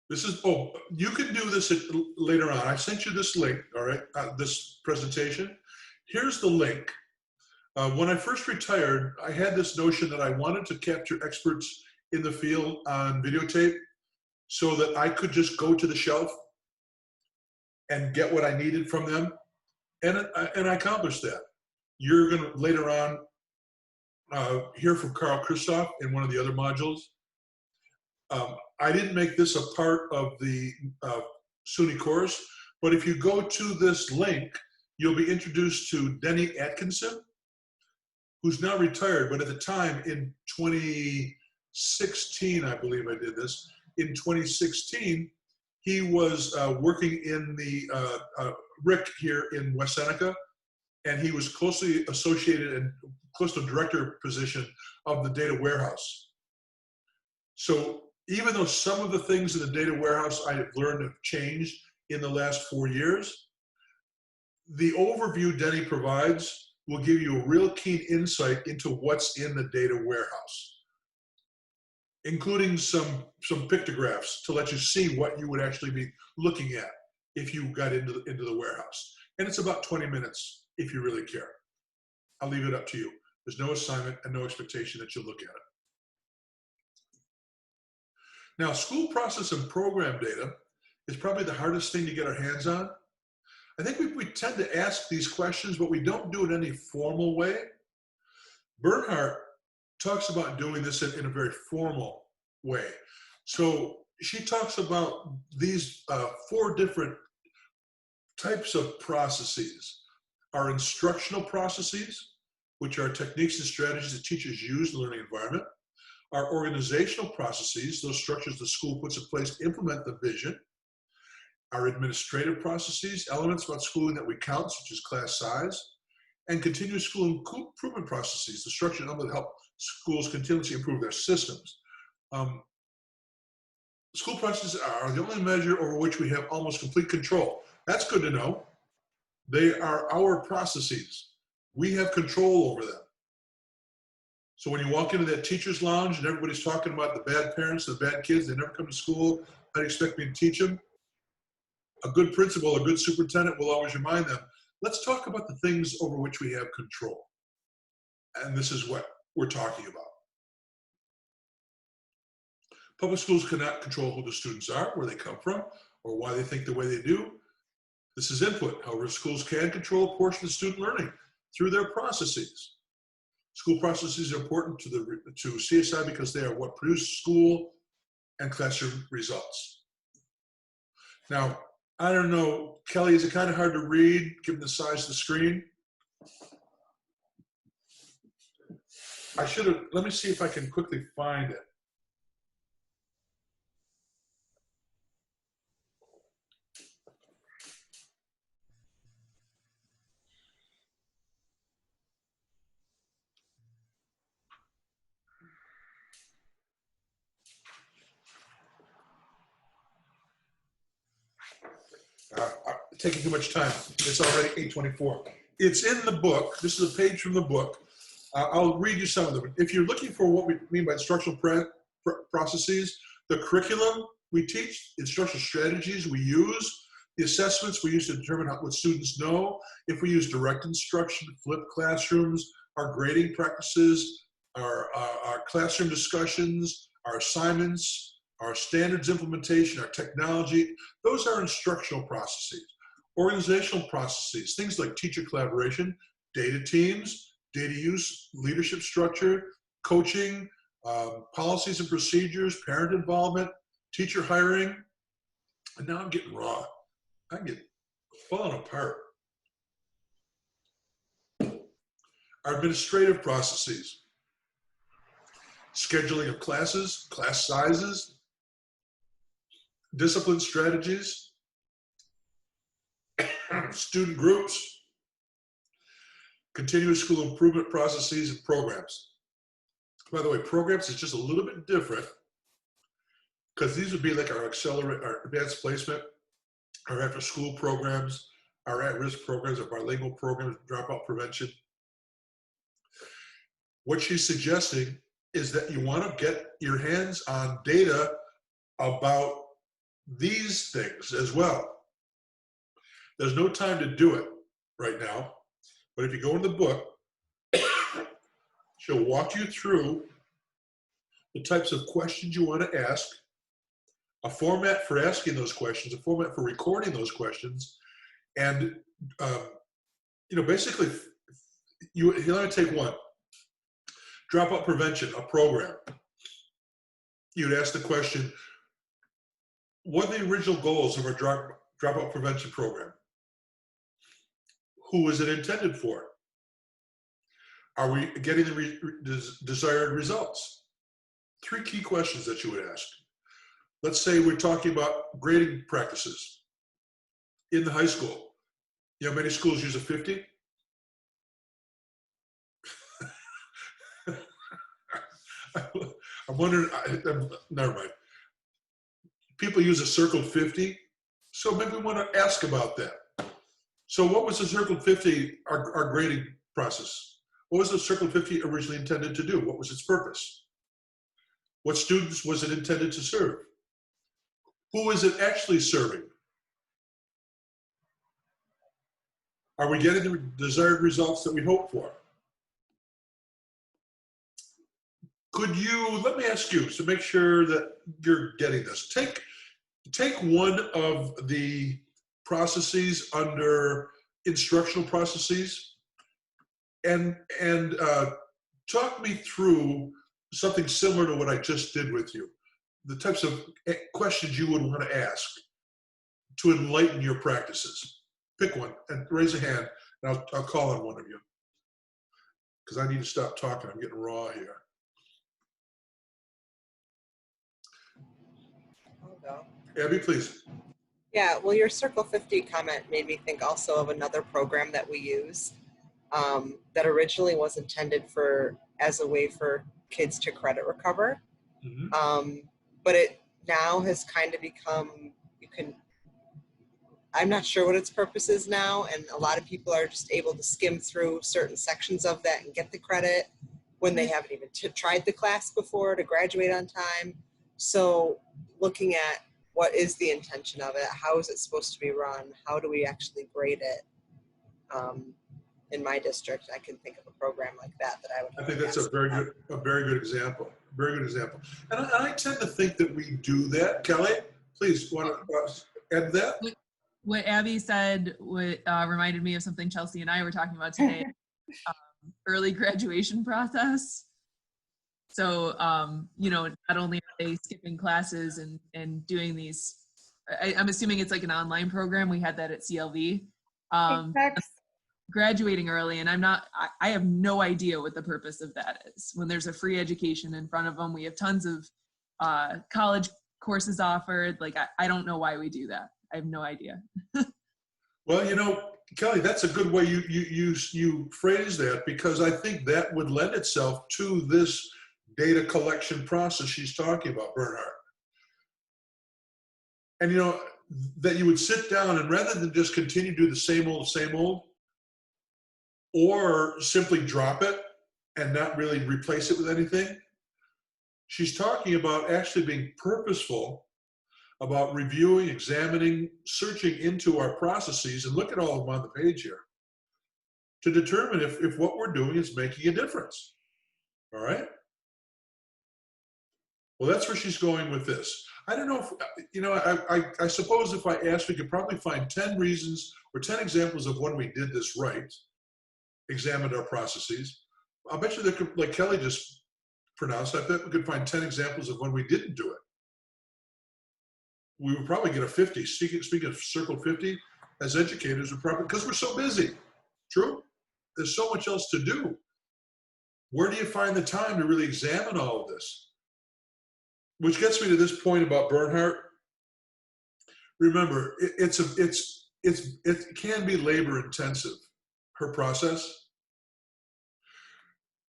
This is, you can do this later on. I sent you this link, all right, this presentation. Here's the link. When I first retired, I had this notion that I wanted to capture experts in the field on videotape so that I could just go to the shelf and get what I needed from them. And I accomplished that. You're going to later on hear from Carl Christoph in one of the other modules. I didn't make this a part of the SUNY course, but if you go to this link, you'll be introduced to Denny Atkinson, who's now retired, but at the time in 2016, I believe I did this, in 2016, he was working in the RIC here in West Seneca, and he was closely associated and close to director position of the data warehouse. So even though some of the things in the data warehouse I have learned have changed in the last 4 years, the overview Denny provides will give you a real keen insight into what's in the data warehouse, including some pictographs to let you see what you would actually be looking at if you got into the warehouse. And it's about 20 minutes if you really care. I'll leave it up to you. There's no assignment and no expectation that you'll look at it. Now, school process and program data is probably the hardest thing to get our hands on I think we tend to ask these questions, but we don't do it in any formal way. Bernhardt talks about doing this in a very formal way. So she talks about these 4 different types of processes. Our instructional processes, which are techniques and strategies that teachers use in the learning environment. Our organizational processes, those structures the school puts in place to implement the vision. Our administrative processes, elements about schooling that we count, such as class size. And continuous school improvement processes, the structure that help schools continuously improve their systems. School processes are the only measure over which we have almost complete control. That's good to know. They are our processes. We have control over them. So when you walk into that teacher's lounge and everybody's talking about the bad parents, the bad kids, they never come to school, how do you expect me to teach them? A good principal, a good superintendent will always remind them, let's talk about the things over which we have control. And this is what we're talking about. Public schools cannot control who the students are, where they come from, or why they think the way they do. This is input. However, schools can control a portion of student learning through their processes. School processes are important to CSI because they are what produce school and classroom results. Now, I don't know, Kelly, is it kind of hard to read given the size of the screen? I should have, let me see if I can quickly find it. Taking too much time. It's already 8:24. It's in the book. This is a page from the book. I'll read you some of them. If you're looking for what we mean by instructional processes, the curriculum we teach, instructional strategies we use, the assessments we use to determine what students know, if we use direct instruction, flipped classrooms, our grading practices, our classroom discussions, our assignments, our standards implementation, our technology, those are instructional processes. Organizational processes, things like teacher collaboration, data teams, data use, leadership structure, coaching, policies and procedures, parent involvement, teacher hiring. And now I'm getting raw. I get falling apart. Our administrative processes, scheduling of classes, class sizes, discipline strategies, student groups, continuous school improvement processes and programs. By the way, programs is just a little bit different because these would be like our accelerate, our advanced placement, our after school programs, our at-risk programs, our bilingual programs, dropout prevention. What she's suggesting is that you want to get your hands on data about these things as well. There's no time to do it right now, but if you go in the book, she'll walk you through the types of questions you want to ask, a format for asking those questions, a format for recording those questions, and basically, let me take one. Dropout prevention, a program. You'd ask the question, what are the original goals of our dropout prevention program? Who is it intended for? Are we getting the desired results? 3 key questions that you would ask. Let's say we're talking about grading practices in the high school. You know, many schools use a 50. I'm wondering, never mind. People use a circled 50, so maybe we want to ask about that. So what was the circled 50, our grading process? What was the circled 50 originally intended to do? What was its purpose? What students was it intended to serve? Who is it actually serving? Are we getting the desired results that we hope for? Could you, let me ask you, to make sure that you're getting this, take one of the processes under instructional processes, and talk me through something similar to what I just did with you. The types of questions you would want to ask to enlighten your practices. Pick one and raise a hand, and I'll call on one of you. Because I need to stop talking. I'm getting raw here. I'll go. Abby, please. Yeah, well, your Circle 50 comment made me think also of another program that we use that originally was intended as a way for kids to credit recover. Mm-hmm. But it now has kind of become, I'm not sure what its purpose is now, and a lot of people are just able to skim through certain sections of that and get the credit when they haven't even tried the class before to graduate on time. So looking at what is the intention of it, how is it supposed to be run, how do we actually grade it? In my district, I can think of a program like that I would. I think that's a very good example. Very good example. And I tend to think that we do that. Kelly, please want to add that? What Abby said reminded me of something Chelsea and I were talking about today, early graduation process. So, not only are they skipping classes and doing these, I'm assuming it's like an online program. We had that at CLV. Graduating early, and I have no idea what the purpose of that is. When there's a free education in front of them, we have tons of college courses offered. Like, I don't know why we do that. I have no idea. Well, Kelly, that's a good way you phrase that, because I think that would lend itself to this data collection process she's talking about, Bernhardt. And that you would sit down and rather than just continue to do the same old, or simply drop it and not really replace it with anything, she's talking about actually being purposeful about reviewing, examining, searching into our processes, and look at all of them on the page here, to determine if what we're doing is making a difference. All right? Well, that's where she's going with this. I don't know if, I suppose if I asked, we could probably find 10 reasons or 10 examples of when we did this right, examined our processes. I'll bet you that, like Kelly just pronounced, I bet we could find 10 examples of when we didn't do it. We would probably get a 50. Speaking of Circle 50, as educators, we're probably, because we're so busy. True? There's so much else to do. Where do you find the time to really examine all of this? Which gets me to this point about Bernhardt. Remember, it can be labor intensive, her process,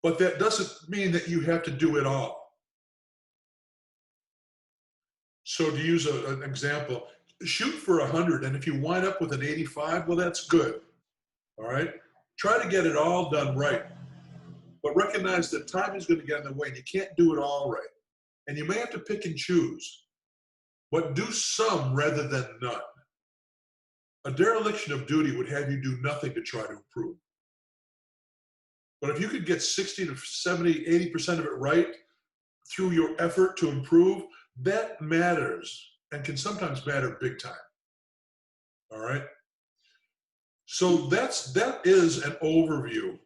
but that doesn't mean that you have to do it all. So to use an example, shoot for 100, and if you wind up with an 85, well, that's good. All right? Try to get it all done right, but recognize that time is going to get in the way, and you can't do it all right. And you may have to pick and choose, but do some rather than none. A dereliction of duty would have you do nothing to try to improve. But if you could get 60 to 70, 80% of it right through your effort to improve, that matters and can sometimes matter big time. All right? So that is an overview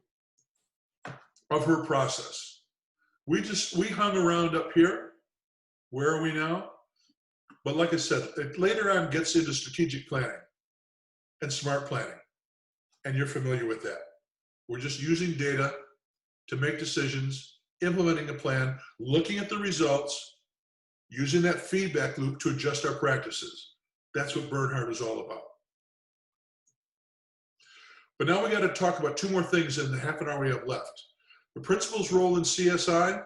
of her process. We hung around up here. Where are we now? But like I said, it later on gets into strategic planning and smart planning. And you're familiar with that. We're just using data to make decisions, implementing a plan, looking at the results, using that feedback loop to adjust our practices. That's what Bernhardt is all about. But now we got to talk about two more things in the half an hour we have left. The principal's role in CSI,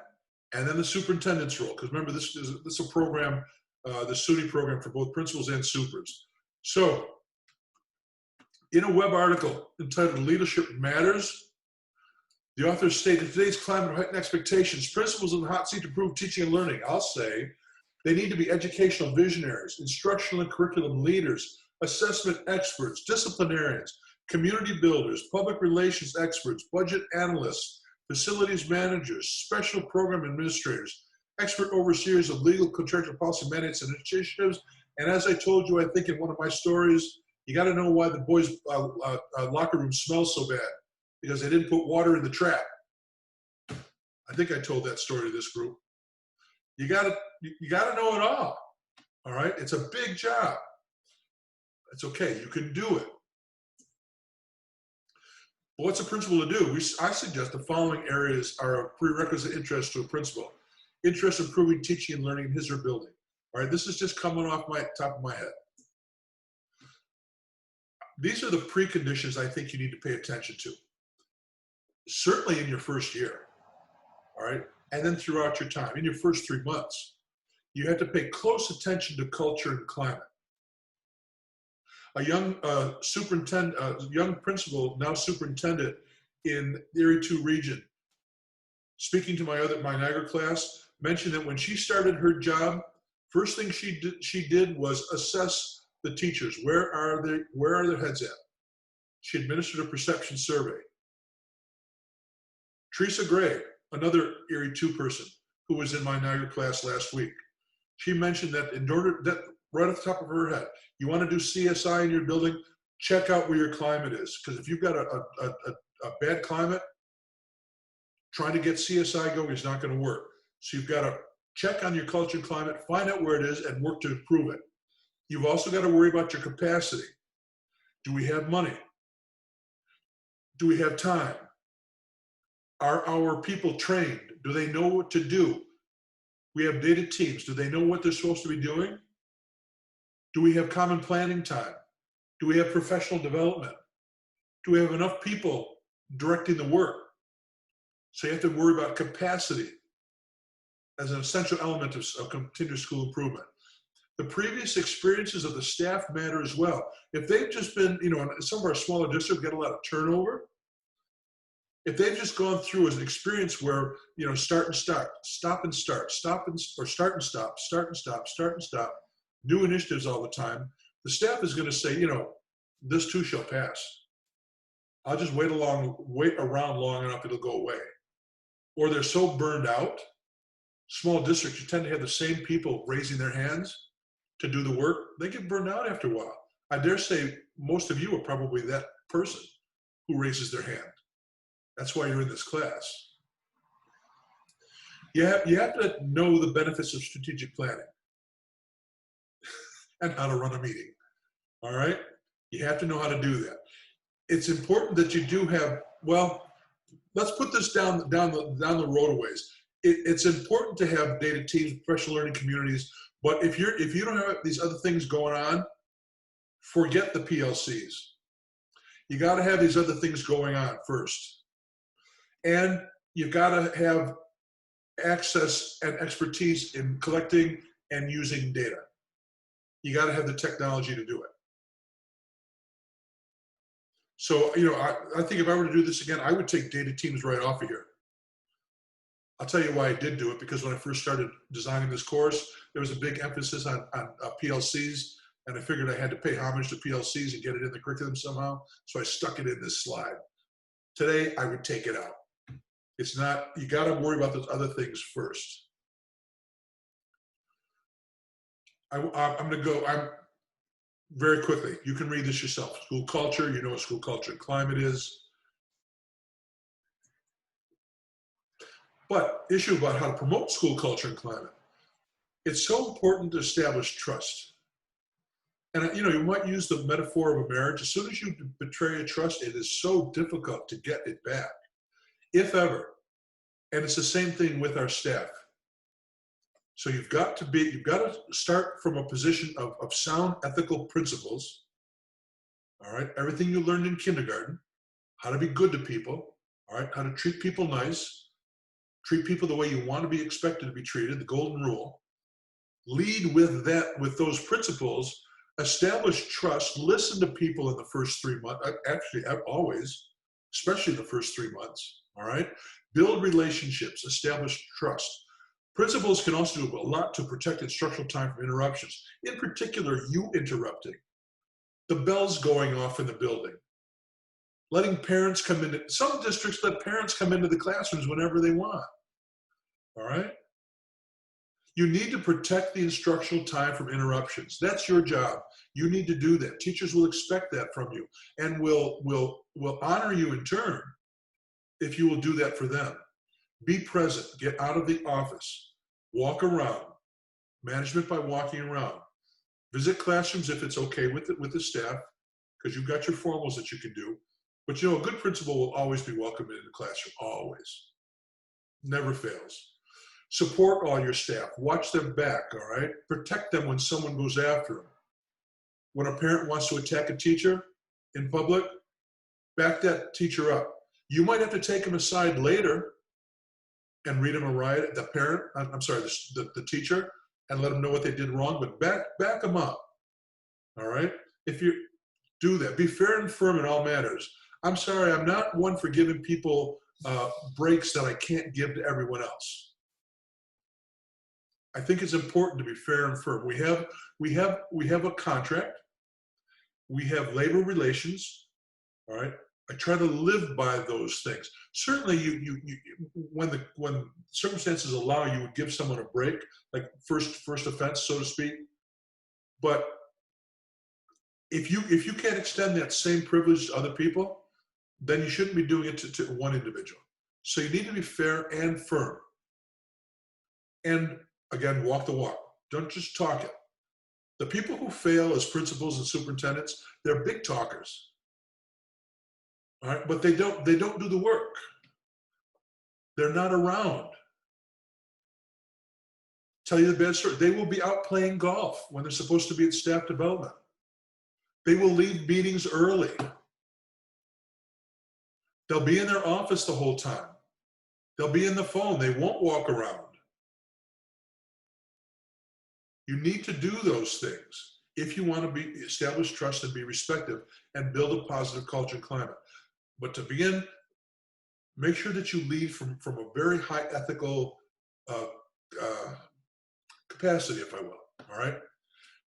and then the superintendent's role. Because remember, this is a program, the SUNY program for both principals and supers. So, in a web article entitled Leadership Matters, the author stated, today's climate of heightened expectations, principals in the hot seat to improve teaching and learning. I'll say they need to be educational visionaries, instructional and curriculum leaders, assessment experts, disciplinarians, community builders, public relations experts, budget analysts, facilities managers, special program administrators, expert overseers of legal, contractual policy mandates and initiatives. And as I told you, I think in one of my stories, You got to know why the boys' locker room smells so bad, because they didn't put water in the trap. I think I told that story to this group. You got to know it all. All right, it's a big job. It's okay. You can do it. But what's a principal to do? I suggest the following areas are of prerequisite interest to a principal. Interest in improving teaching and learning in his or her building. All right, this is just coming off my top of my head. These are the preconditions I think you need to pay attention to. Certainly in your first year, all right? And then throughout your time, in your first 3 months, you have to pay close attention to culture and climate. A young young principal, now superintendent in the Area 2 region, speaking to my Niagara class, mentioned that when she started her job, first thing she did was assess the teachers. Where are their heads at? She administered a perception survey. Teresa Gray, another Erie 2 person who was in my Niagara class last week, she mentioned that right off the top of her head, you want to do CSI in your building, check out where your climate is. Because if you've got a bad climate, trying to get CSI going is not going to work. So you've got to check on your culture and climate, find out where it is, and work to improve it. You've also got to worry about your capacity. Do we have money? Do we have time? Are our people trained? Do they know what to do? We have data teams. Do they know what they're supposed to be doing? Do we have common planning time? Do we have professional development? Do we have enough people directing the work? So you have to worry about capacity as an essential element of continuous school improvement. The previous experiences of the staff matter as well. If they've just been, in some of our smaller districts get a lot of turnover. If they've just gone through as an experience where, start and start, stop and start, or start and stop, start and stop, start and stop, new initiatives all the time, the staff is going to say, this too shall pass. I'll just wait around long enough, it'll go away. Or they're so burned out. Small districts, you tend to have the same people raising their hands to do the work. They get burned out after a while. I dare say most of you are probably that person who raises their hand. That's why you're in this class. You have to know the benefits of strategic planning and how to run a meeting. All right? You have to know how to do that. It's important that you do have, let's put this down the road a ways. It's important to have data teams, professional learning communities, but if you don't have these other things going on, forget the PLCs. You got to have these other things going on first. And you've got to have access and expertise in collecting and using data. You got to have the technology to do it. So, I think if I were to do this again, I would take data teams right off of here. I'll tell you why I did do it, because when I first started designing this course, there was a big emphasis on PLCs, and I figured I had to pay homage to PLCs and get it in the curriculum somehow, so I stuck it in this slide. Today, I would take it out. It's not, you got to worry about those other things first. I'm going to go, very quickly. You can read this yourself. School culture, you know what school culture and climate is. But issue about how to promote school culture and climate. It's so important to establish trust. And you might use the metaphor of a marriage. As soon as you betray a trust, it is so difficult to get it back, if ever. And it's the same thing with our staff. So you've got to start from a position of sound ethical principles. All right, everything you learned in kindergarten, how to be good to people, all right, how to treat people nice, treat people the way you want to be expected to be treated, the golden rule. Lead with those principles, establish trust, listen to people in the first 3 months, actually always, especially the first 3 months, all right? Build relationships, establish trust. Principals can also do a lot to protect instructional time from interruptions. In particular, you interrupting. The bells going off in the building. Letting parents come in. Some districts let parents come into the classrooms whenever they want. All right? You need to protect the instructional time from interruptions. That's your job. You need to do that. Teachers will expect that from you and will honor you in turn if you will do that for them. Be present. Get out of the office. Walk around. Management by walking around. Visit classrooms if it's okay with the staff, because you've got your formals that you can do. But you know, a good principal will always be welcome in the classroom, always. Never fails. Support all your staff. Watch them back, all right? Protect them when someone goes after them. When a parent wants to attack a teacher in public, back that teacher up. You might have to take them aside later and read them a riot, the teacher, and let them know what they did wrong, but back them up, all right? If you do that, be fair and firm in all matters. I'm sorry, I'm not one for giving people breaks that I can't give to everyone else. I think it's important to be fair and firm. We have a contract. We have labor relations, all right? I try to live by those things. Certainly, when circumstances allow, you would give someone a break, like first offense, so to speak. But if you can't extend that same privilege to other people, then you shouldn't be doing it to one individual. So you need to be fair and firm. And again, walk the walk. Don't just talk it. The people who fail as principals and superintendents, they're big talkers. All right, but they don't do the work. They're not around. Tell you the bad story. They will be out playing golf when they're supposed to be at staff development. They will leave meetings early. They'll be in their office the whole time. They'll be in the phone. They won't walk around. You need to do those things if you want to establish trust and be respected and build a positive culture and climate. But to begin, make sure that you lead from a very high ethical capacity, if I will, all right?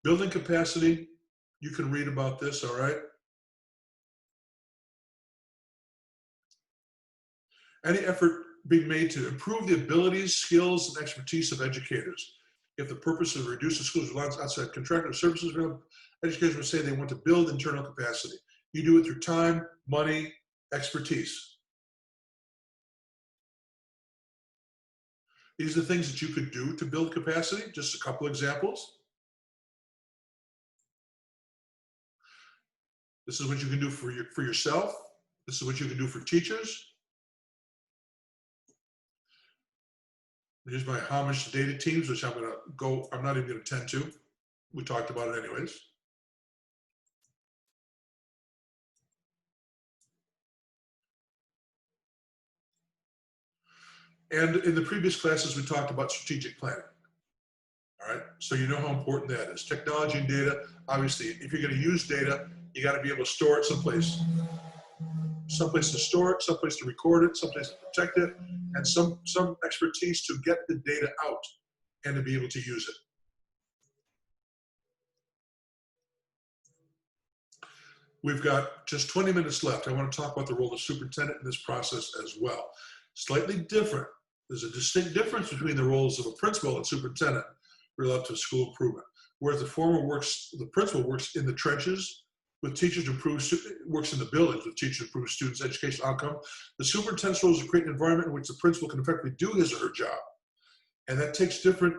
Building capacity, you can read about this, all right? Any effort being made to improve the abilities, skills, and expertise of educators. If the purpose is to reduce the school's reliance on outside contractor services, educators will say they want to build internal capacity. You do it through time, money, expertise. These are the things that you could do to build capacity. Just a couple examples. This is what you can do for yourself. This is what you can do for teachers. Here's my homage to data teams, which I'm not even going to tend to. We talked about it anyways. And in the previous classes, we talked about strategic planning. All right, so you know how important that is. Technology and data, obviously, if you're going to use data, you got to be able to store it someplace. Someplace to store it, someplace to record it, someplace to protect it, and some expertise to get the data out and to be able to use it. We've got just 20 minutes left. I want to talk about the role of superintendent in this process as well. Slightly different. There's a distinct difference between the roles of a principal and superintendent relative to school improvement. Whereas the principal works in the trenches with teachers to improve, works in the buildings with teachers to improve students' educational outcome. The superintendent's role is to create an environment in which the principal can effectively do his or her job. And that takes different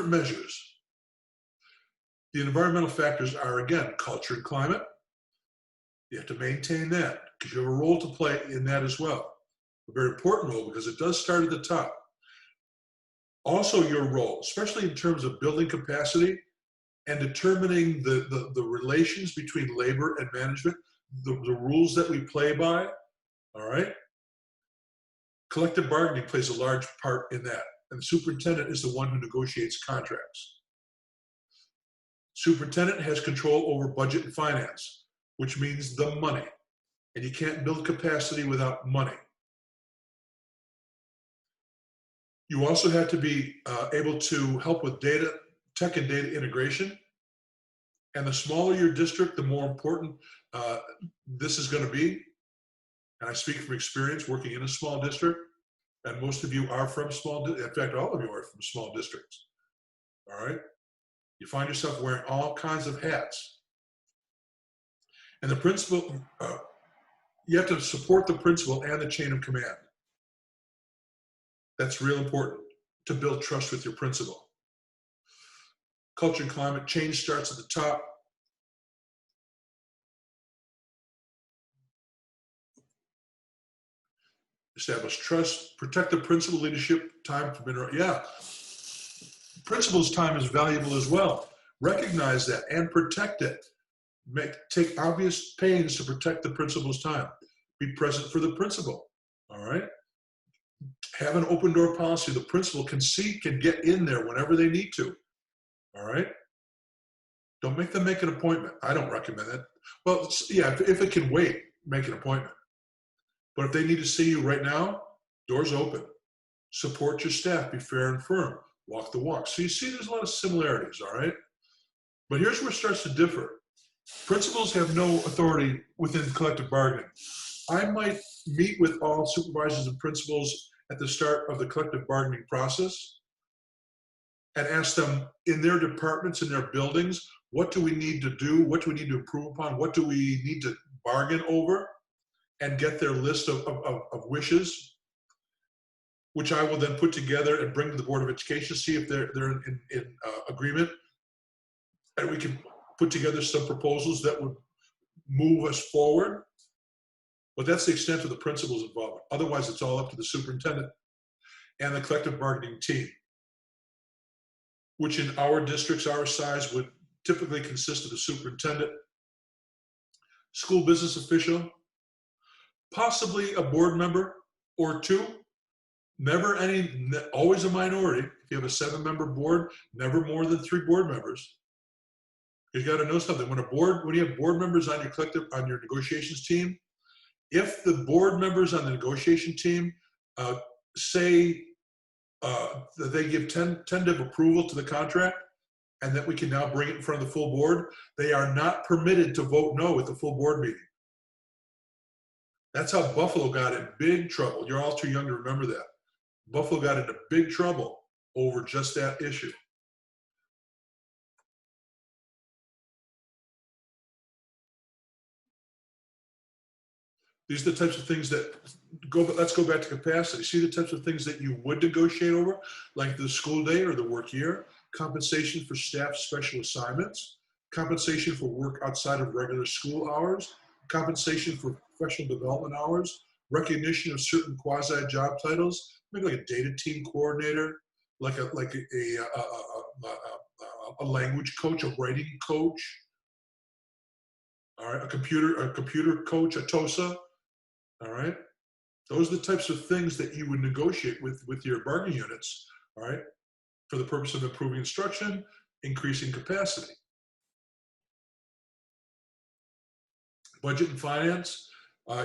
measures. The environmental factors are, again, culture and climate. You have to maintain that because you have a role to play in that as well. A very important role because it does start at the top. Also your role, especially in terms of building capacity and determining the relations between labor and management, the rules that we play by, all right? Collective bargaining plays a large part in that. And the superintendent is the one who negotiates contracts. Superintendent has control over budget and finance, which means the money. And you can't build capacity without money. You also have to be able to help with data, tech and data integration. And the smaller your district, the more important this is going to be. And I speak from experience working in a small district. And most of you are from in fact, all of you are from small districts. All right? You find yourself wearing all kinds of hats. And the principal, you have to support the principal and the chain of command. That's real important to build trust with your principal. Culture and climate change starts at the top. Establish trust, protect the principal leadership time for mineral. Yeah, principal's time is valuable as well. Recognize that and protect it. Take obvious pains to protect the principal's time. Be present for the principal. All right. Have an open door policy. The principal can get in there whenever they need to. All right. Don't make them make an appointment. I don't recommend it. Well, yeah, if it can wait, make an appointment. But if they need to see you right now, doors open. Support your staff, be fair and firm, walk the walk. So you see there's a lot of similarities, all right? But here's where it starts to differ. Principals have no authority within collective bargaining. I might meet with all supervisors and principals at the start of the collective bargaining process and ask them in their departments, in their buildings, what do we need to do? What do we need to improve upon? What do we need to bargain over? And get their list of wishes, which I will then put together and bring to the Board of Education, see if they're in agreement. And we can put together some proposals that would move us forward. But that's the extent of the principal's involvement. Otherwise, it's all up to the superintendent and the collective bargaining team, which in our districts, our size, would typically consist of the superintendent, school business official, possibly a board member or two, always a minority. If you have a 7-member board, never more than 3 board members. You got to know something. When you have board members on your negotiations team, if the board members on the negotiation team say that they give tentative approval to the contract and that we can now bring it in front of the full board, they are not permitted to vote no at the full board meeting. That's how Buffalo got in big trouble. You're all too young to remember that. Buffalo got into big trouble over just that issue. These are the types of things that let's go back to capacity. See the types of things that you would negotiate over, like the school day or the work year, compensation for staff special assignments, compensation for work outside of regular school hours, compensation for professional development hours, recognition of certain quasi-job titles, maybe like a data team coordinator, like a language coach, a writing coach, all right, a computer coach, a TOSA, all right. Those are the types of things that you would negotiate with your bargaining units, all right, for the purpose of improving instruction, increasing capacity. Budget and finance,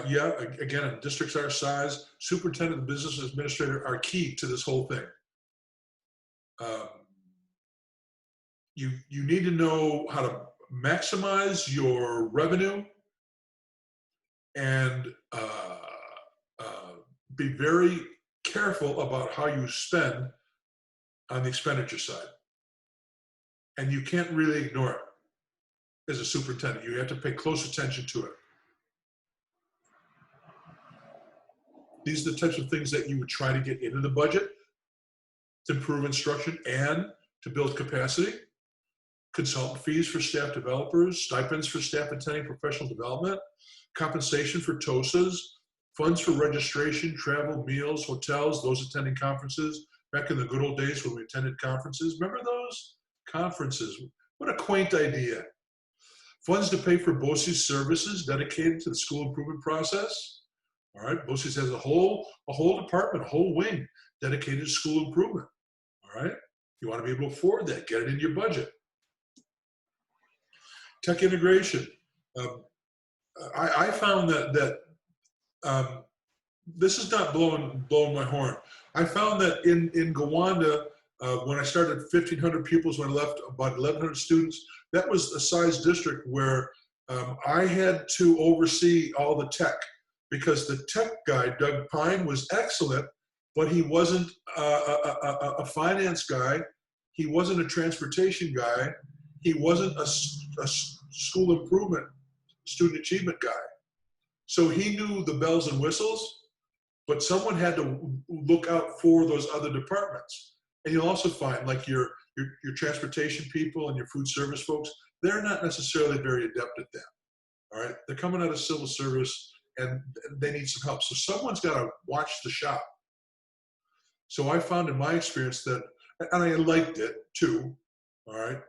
yeah, again, in districts our size, superintendent and business administrator are key to this whole thing. You need to know how to maximize your revenue and be very careful about how you spend on the expenditure side. And you can't really ignore it as a superintendent. You have to pay close attention to it. These are the types of things that you would try to get into the budget to improve instruction and to build capacity. Consultant fees for staff developers, stipends for staff attending professional development, compensation for TOSAs, funds for registration, travel, meals, hotels, those attending conferences. Back in the good old days when we attended conferences, remember those conferences? What a quaint idea. Funds to pay for BOCES services dedicated to the school improvement process. All right, BOCES has a whole department, a whole wing dedicated to school improvement. All right, you want to be able to afford that, get it in your budget. Tech integration. I found that this is not blowing my horn. I found that in Gowanda, when I started 1,500 pupils, when I left about 1,100 students, that was a size district where I had to oversee all the tech, because the tech guy, Doug Pine, was excellent but he wasn't a finance guy. He wasn't a transportation guy. He wasn't a school improvement, student achievement guy. So he knew the bells and whistles, but someone had to look out for those other departments. And you'll also find like your transportation people and your food service folks, they're not necessarily very adept at that. All right, they're coming out of civil service and they need some help. So someone's got to watch the shop. So I found in my experience that, and I liked it too, all right,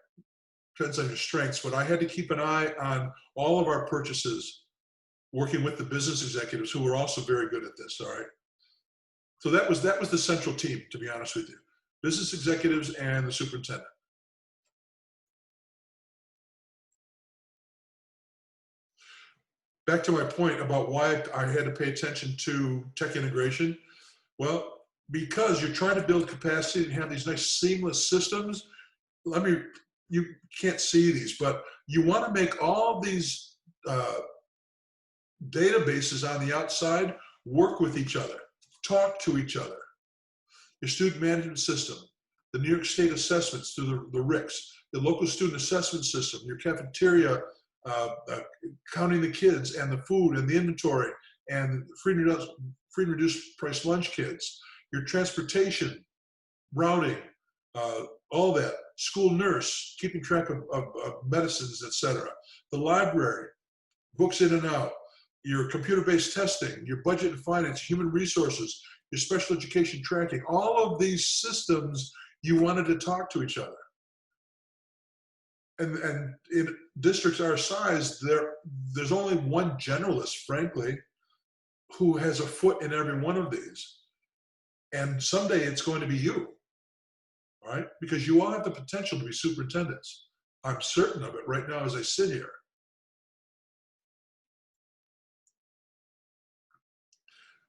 depends on your strengths, but I had to keep an eye on all of our purchases, working with the business executives who were also very good at this, all right? So that was the central team, to be honest with you. Business executives and the superintendent. Back to my point about why I had to pay attention to tech integration. Well, because you're trying to build capacity and have these nice seamless systems. You can't see these, but you want to make all these databases on the outside work with each other, talk to each other. Your student management system, the New York State assessments through the RICS, the local student assessment system, your cafeteria, counting the kids and the food and the inventory and free and reduced price lunch kids, your transportation, routing, all that, school nurse, keeping track of medicines, etc. The library, books in and out, your computer-based testing, your budget and finance, human resources, your special education tracking, all of these systems, you wanted to talk to each other. And in districts our size, there's only one generalist, frankly, who has a foot in every one of these. And someday it's going to be you, all right? Because you all have the potential to be superintendents. I'm certain of it right now as I sit here.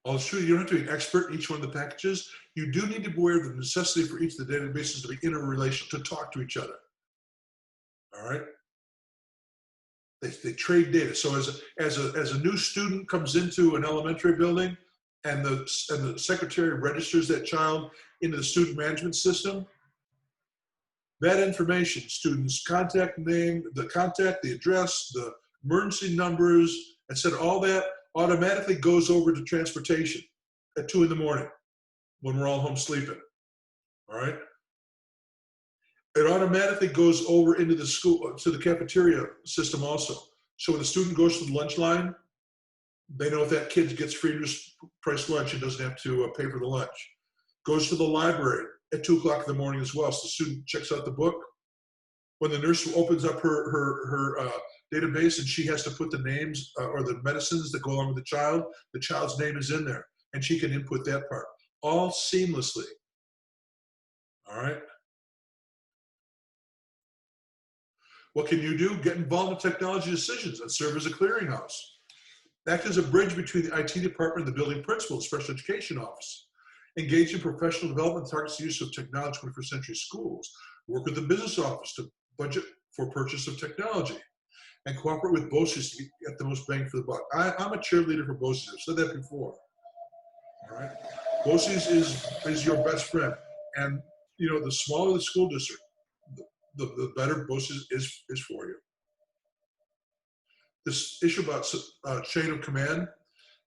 Well, it's true, you don't have to be an expert in each one of the packages. You do need to be aware of the necessity for each of the databases to be interrelated, to talk to each other. All right? They trade data. So as a new student comes into an elementary building and the secretary registers that child into the student management system, that information, student's contact name, the contact, the address, the emergency numbers, etc., all that automatically goes over to transportation at 2 in the morning when we're all home sleeping. All right? It automatically goes over into the school, to the cafeteria system also. So when the student goes to the lunch line, they know if that kid gets free price lunch and doesn't have to pay for the lunch. Goes to the library at 2 o'clock in the morning as well. So the student checks out the book. When the nurse opens up her database and she has to put the names or the medicines that go along with the child's name is in there and she can input that part. All seamlessly. All right? What can you do? Get involved in technology decisions and serve as a clearinghouse. Act as a bridge between the IT department and the building principal, the special education office. Engage in professional development that targets the use of technology in 21st century schools. Work with the business office to budget for purchase of technology. And cooperate with BOCES to get the most bang for the buck. I'm a cheerleader for BOCES. I've said that before. All right? BOCES is your best friend. And, you know, the smaller the school district, the better BOCES is for you. This issue about chain of command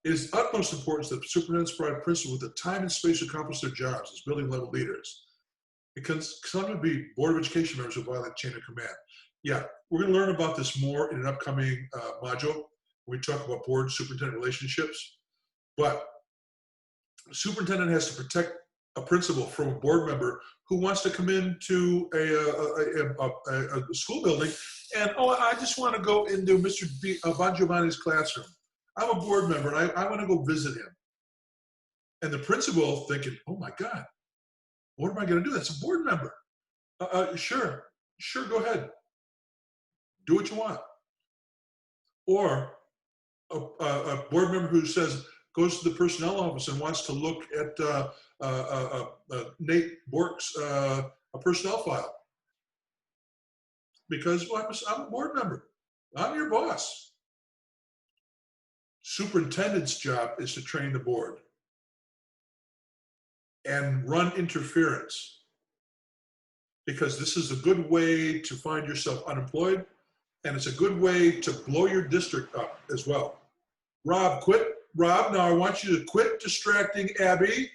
is utmost importance that superintendents provide principals with the time and space to accomplish their jobs as building level leaders. Because some would be Board of Education members who violate chain of command. Yeah, we're going to learn about this more in an upcoming module when we talk about board superintendent relationships. But the superintendent has to protect a principal from a board member who wants to come into a school building and, oh, I just want to go into Mr. Bon Giovanni's classroom. I'm a board member and I want to go visit him. And the principal thinking, oh my God, what am I going to do? That's a board member. Sure, go ahead. Do what you want. Or a board member who goes to the personnel office and wants to look at Nate Bork's personnel file. Because, well, I'm a board member. I'm your boss. Superintendent's job is to train the board. and run interference, because this is a good way to find yourself unemployed, and it's a good way to blow your district up as well. Rob, quit. Rob, now I want you to quit distracting Abby.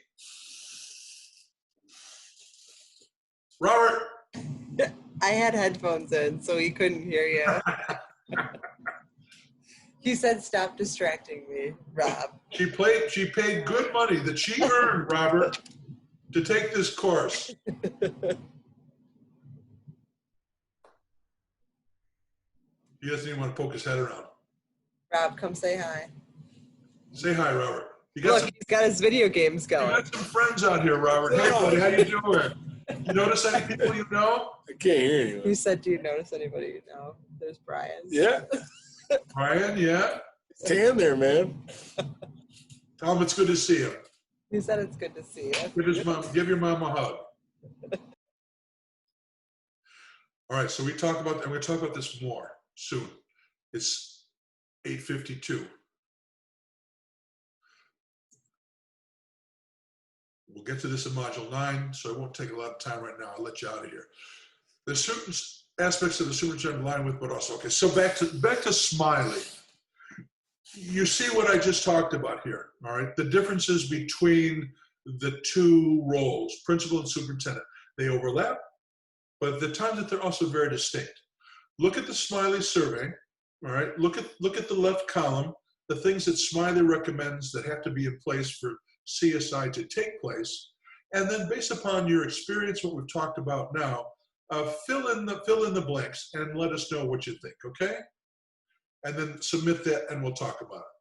Robert. I had headphones in, so he couldn't hear you. He said, "Stop distracting me, Rob." She paid good money that she earned, Robert, to take this course. He doesn't even want to poke his head around. Rob, come say hi. Say hi, Robert. Look, he's got his video games You going. got some friends out here, Robert. Hey, buddy, how you doing? You notice any people you know? I can't hear you. You said, "Do you notice anybody you know?" There's Brian. Yeah. Brian, yeah. Tan there, man. Tell him it's good to see him. He said it's good to see you. Give your mom a hug. All right, so I'm going to talk about this more soon. It's 8:52. We'll get to this in Module 9, so I won't take a lot of time right now. I'll let you out of here. There's certain aspects of the superintendent line with, but also, okay, so back to Smiley. You see what I just talked about here, all right? The differences between the two roles, principal and superintendent. They overlap, but at the time that they're also very distinct. Look at the Smiley survey, all right? Look at the left column, the things that Smiley recommends that have to be in place for CSI to take place, and then based upon your experience, what we've talked about now, fill in the blanks and let us know what you think, okay? And then submit that, and we'll talk about it.